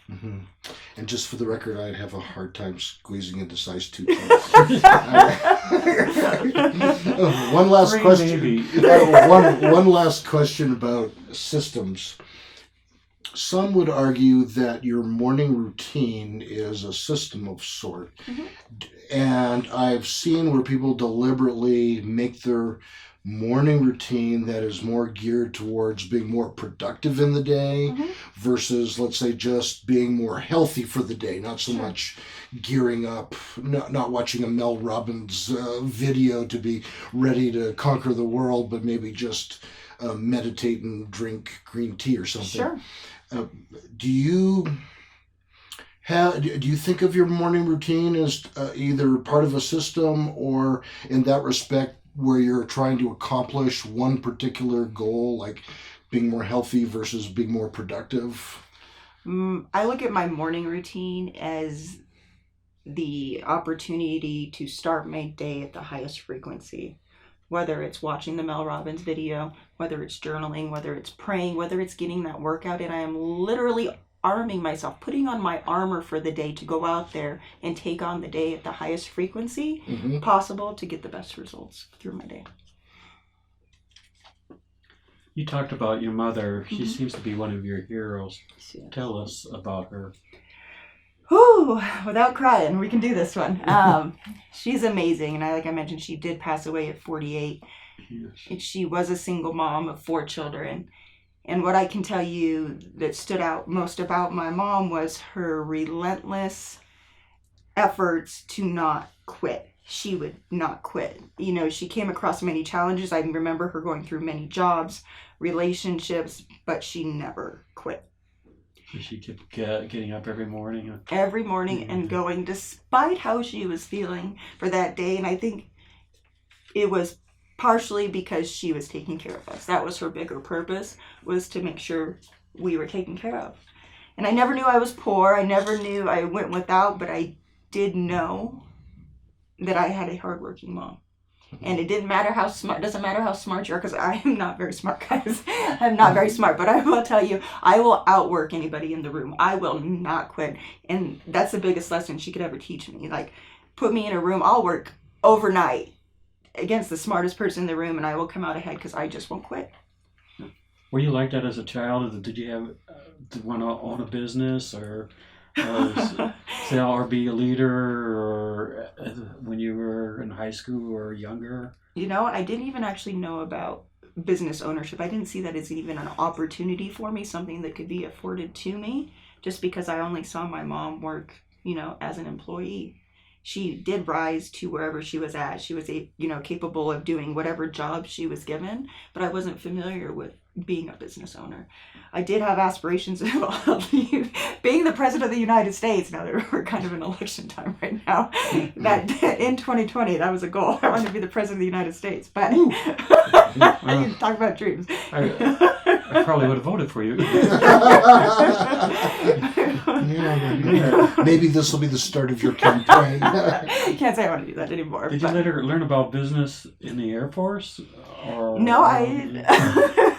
And just for the record, I'd have a hard time squeezing into size 2 One last question. One last question about systems. Some would argue that your morning routine is a system of sort. And I've seen where people deliberately make their morning routine that is more geared towards being more productive in the day versus, let's say, just being more healthy for the day, not so much gearing up, not watching a Mel Robbins video to be ready to conquer the world, but maybe just meditate and drink green tea or something. Do you think of your morning routine as either part of a system or, in that respect, where you're trying to accomplish one particular goal, like being more healthy versus being more productive? I look at my morning routine as the opportunity to start my day at the highest frequency. Whether it's watching the Mel Robbins video, whether it's journaling, whether it's praying, whether it's getting that workout, and I am literally arming myself, putting on my armor for the day to go out there and take on the day at the highest frequency possible to get the best results through my day. You talked about your mother. She seems to be one of your heroes. Tell us about her. Whew, without crying, we can do this one. She's amazing. And like I mentioned, she did pass away at 48. And she was a single mom of 4 children. And what I can tell you that stood out most about my mom was her relentless efforts to not quit. She would not quit. You know, she came across many challenges. I remember her going through many jobs, relationships, but she never quit. She kept getting up every morning. Every morning and going despite how she was feeling for that day. And I think it was partially because she was taking care of us. That was her bigger purpose, was to make sure we were taken care of. And I never knew I was poor. I never knew I went without, but I did know that I had a hardworking mom. And it didn't matter how smart, doesn't matter how smart you are, because I am not very smart, guys. I'm not very smart, but I will tell you, I will outwork anybody in the room. I will not quit. And that's the biggest lesson she could ever teach me. Like, put me in a room, I'll work overnight against the smartest person in the room, and I will come out ahead because I just won't quit. Were you like that as a child? Did you want to own a business or sell or be a leader, or when you were in high school or younger? You know, I didn't even actually know about business ownership. I didn't see that as even an opportunity for me, something that could be afforded to me, just because I only saw my mom work, you know, as an employee. She did rise to wherever she was at. She was, capable of doing whatever job she was given, but I wasn't familiar with being a business owner. I did have aspirations of being the president of the United States. Now that we're kind of in election time right now, that in 2020, that was a goal. I wanted to be the president of the United States, but I need to talk about dreams. I probably would have voted for you. Maybe this will be the start of your campaign. I can't say I want to do that anymore. Did you later learn about business in the Air Force? No, I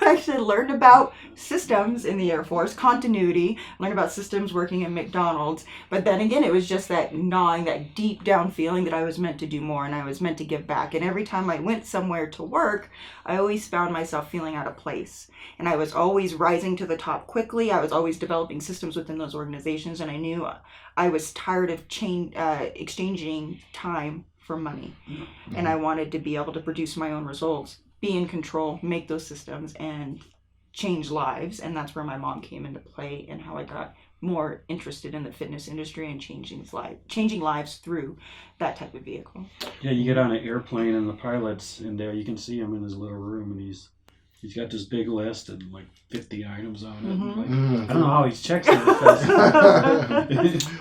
actually learned about systems in the Air Force, continuity, learned about systems working at McDonald's. But then again, it was just that gnawing, that deep down feeling that I was meant to do more and I was meant to give back. And every time I went somewhere to work, I always found myself feeling out of place. And I was always rising to the top quickly. I was always developing systems within those organizations. And I knew I was tired of exchanging time for money. Mm-hmm. And I wanted to be able to produce my own results, be in control, make those systems, and change lives. And that's where my mom came into play and how I got more interested in the fitness industry and changing lives through that type of vehicle. Yeah, you get on an airplane and the pilot's in there. You can see him in his little room and he's He's got this big list and like 50 items on it. Like, I don't know how he checks it.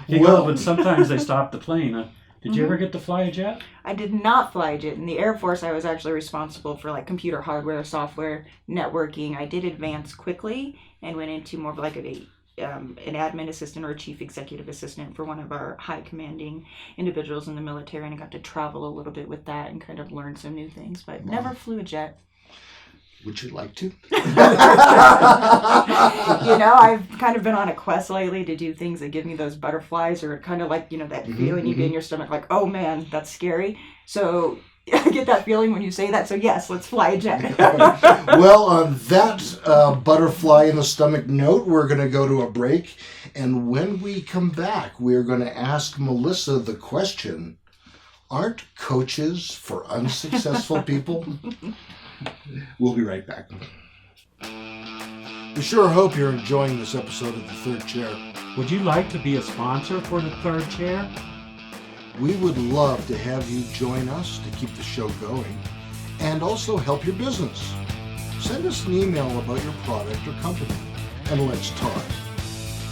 But sometimes they stop the plane. Did you ever get to fly a jet? I did not fly a jet. In the Air Force, I was actually responsible for like computer hardware, software, networking. I did advance quickly and went into more of like an admin assistant or a chief executive assistant for one of our high commanding individuals in the military, and I got to travel a little bit with that and kind of learn some new things, but never flew a jet. Would you like to? I've kind of been on a quest lately to do things that give me those butterflies, or kind of like, that feeling you get in your stomach, like, oh man, that's scary. So I get that feeling when you say that. So yes, let's fly a jet. Well, on that butterfly in the stomach note, we're going to go to a break. And when we come back, we're going to ask Melissa the question, aren't coaches for unsuccessful people? We'll be right back. We sure hope you're enjoying this episode of The Third Chair. Would you like to be a sponsor for The Third Chair? We would love to have you join us to keep the show going and also help your business. Send us an email about your product or company and let's talk.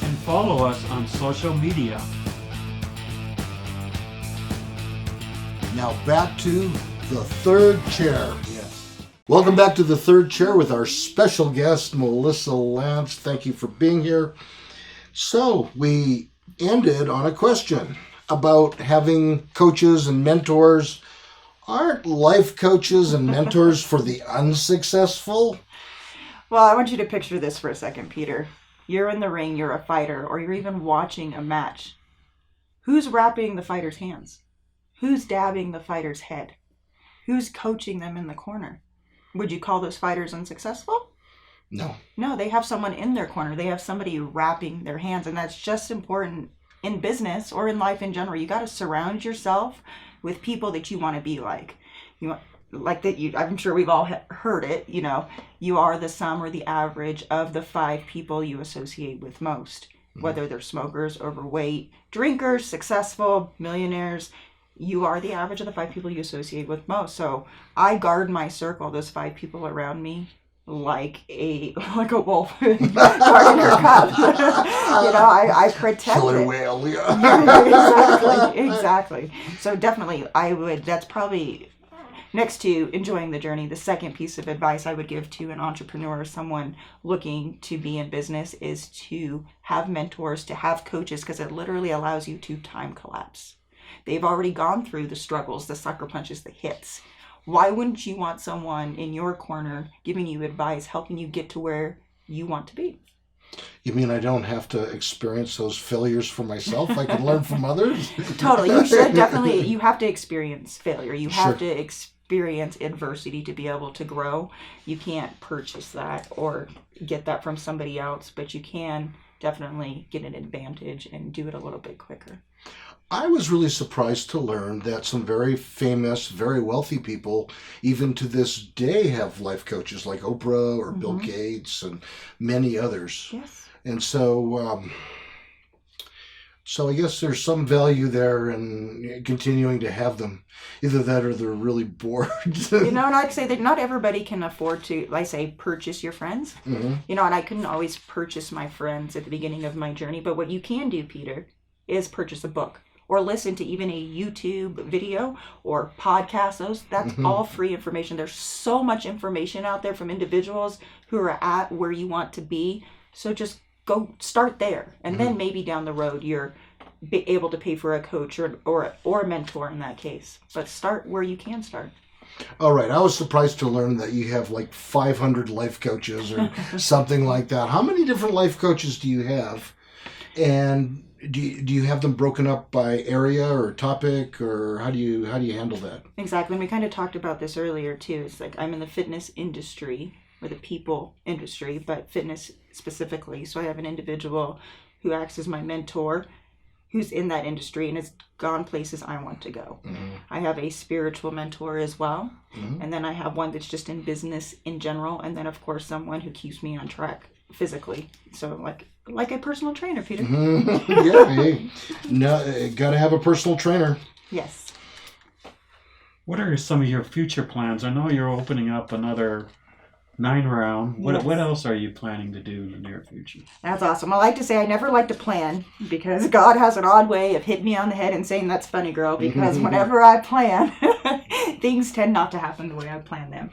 And follow us on social media. Now back to The Third Chair. Welcome back to The Third Chair with our special guest, Melissa Lantz. Thank you for being here. So, we ended on a question about having coaches and mentors. Aren't life coaches and mentors for the unsuccessful? Well, I want you to picture this for a second, Peter. You're in the ring, you're a fighter, or you're even watching a match. Who's wrapping the fighter's hands? Who's dabbing the fighter's head? Who's coaching them in the corner? Would you call those fighters unsuccessful? No. No, they have someone in their corner. They have somebody wrapping their hands, and that's just important in business or in life in general. You got to surround yourself with people that you want to be like. I'm sure we've all heard it. You are the sum or the average of the 5 people you associate with most, whether they're smokers, overweight, drinkers, successful, millionaires. You are the average of the 5 people you associate with most. So I guard my circle, those 5 people around me, like a wolf guarding her cub. I protect Killer it. whale, yeah. Exactly. So definitely, that's probably, next to enjoying the journey, the second piece of advice I would give to an entrepreneur, someone looking to be in business, is to have mentors, to have coaches, because it literally allows you to time collapse. They've already gone through the struggles, the sucker punches, the hits. Why wouldn't you want someone in your corner giving you advice, helping you get to where you want to be? You mean I don't have to experience those failures for myself? I can learn from others? Totally. You should definitely. You have to experience failure. You have to experience adversity to be able to grow. You can't purchase that or get that from somebody else, but you can definitely get an advantage and do it a little bit quicker. I was really surprised to learn that some very famous, very wealthy people, even to this day, have life coaches like Oprah or Bill Gates and many others. Yes. And so I guess there's some value there in continuing to have them. Either that or they're really bored. And I'd say that not everybody can afford to, purchase your friends. And I couldn't always purchase my friends at the beginning of my journey. But what you can do, Peter, is purchase a book. Or listen to even a YouTube video or podcast. That's all free information. There's so much information out there from individuals who are at where you want to be. So just go start there. And then maybe down the road you're able to pay for a coach or a mentor in that case. But start where you can start. All right. I was surprised to learn that you have 500 life coaches or something like that. How many different life coaches do you have? And do you have them broken up by area or topic, or how do you handle that? Exactly. And we kind of talked about this earlier too. It's I'm in the fitness industry, or the people industry, but fitness specifically. So I have an individual who acts as my mentor, who's in that industry and has gone places I want to go. I have a spiritual mentor as well. And then I have one that's just in business in general. And then of course someone who keeps me on track physically. So like a personal trainer, Peter. Yeah, hey. No, gotta have a personal trainer. Yes. What are some of your future plans? I know you're opening up another 9 round. Yes. What else are you planning to do in the near future? That's awesome. I like to say I never like to plan because God has an odd way of hitting me on the head and saying that's funny, girl, because whenever I plan, things tend not to happen the way I plan them.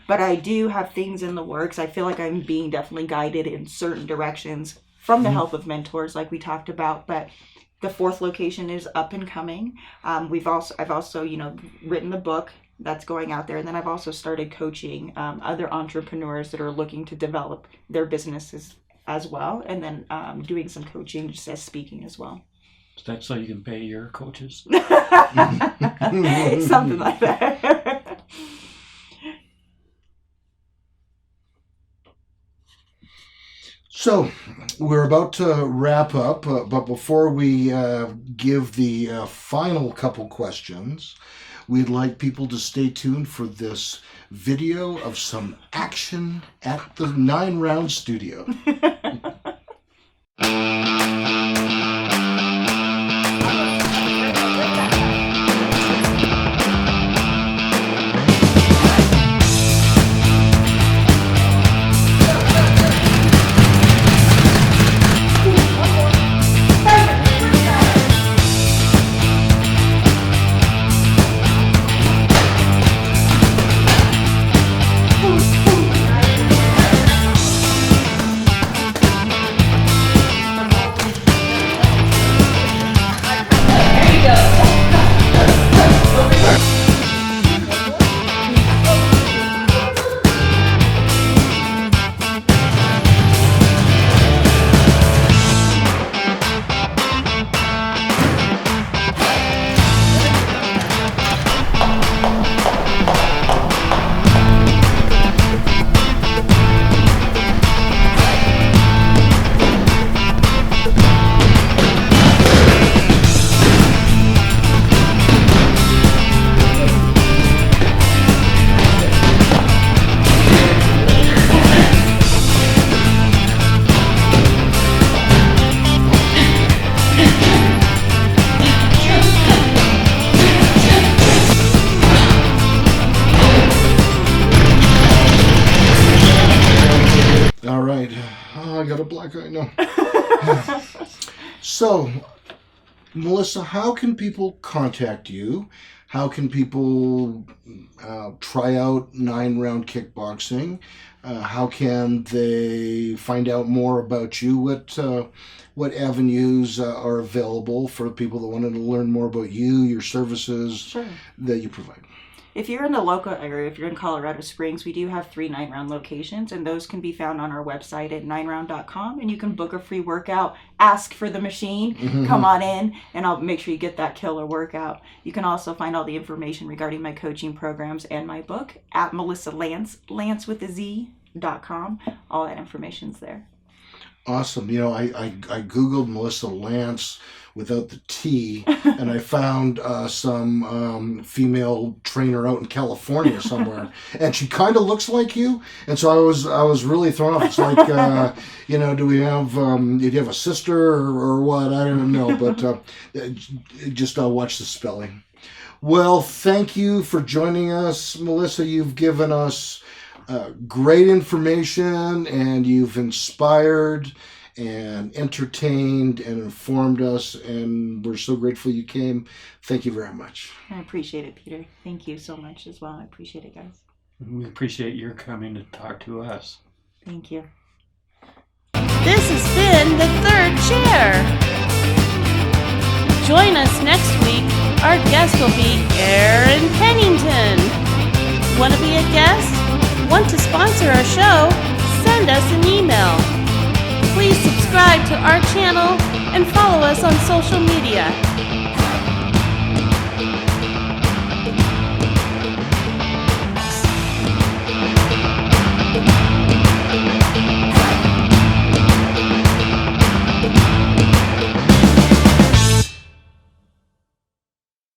But I do have things in the works. I feel like I'm being definitely guided in certain directions from the help of mentors like we talked about. But the 4th location is up and coming. I've also, written the book that's going out there. And then I've also started coaching other entrepreneurs that are looking to develop their businesses as well. And then doing some coaching just as speaking as well. Is that so you can pay your coaches? Something like that. So, we're about to wrap up, but before we give the final couple questions, we'd like people to stay tuned for this video of some action at the 9 Round Studio. All right. Oh, I got a black eye now. So, Melissa, how can people contact you? How can people try out 9 Round Kickboxing? How can they find out more about you? What avenues are available for people that wanted to learn more about you, your services that you provide? If you're in the local area, if you're in Colorado Springs, we do have 3 9 Round locations, and those can be found on our website at 9round.com, and you can book a free workout, ask for the machine, come on in, and I'll make sure you get that killer workout. You can also find all the information regarding my coaching programs and my book at Melissa Lantz, LantzWithAZ.com. All that information's there. Awesome. You know, I Googled Melissa Lantz without the T, and I found some female trainer out in California somewhere, and she kind of looks like you, and so I was really thrown off. It's like, do we have, did you have a sister or what? I don't know, but just watch the spelling. Well, thank you for joining us, Melissa. You've given us great information, and you've inspired and entertained and informed us, and we're so grateful you came. Thank you very much. I appreciate it, Peter. Thank you so much as well. I appreciate it, guys. We appreciate your coming to talk to us. Thank you. This has been The Third Chair. Join us next week. Our guest will be Aaron Pennington. Want to be a guest? Want to sponsor our show? Send us an email. Please subscribe to our channel and follow us on social media.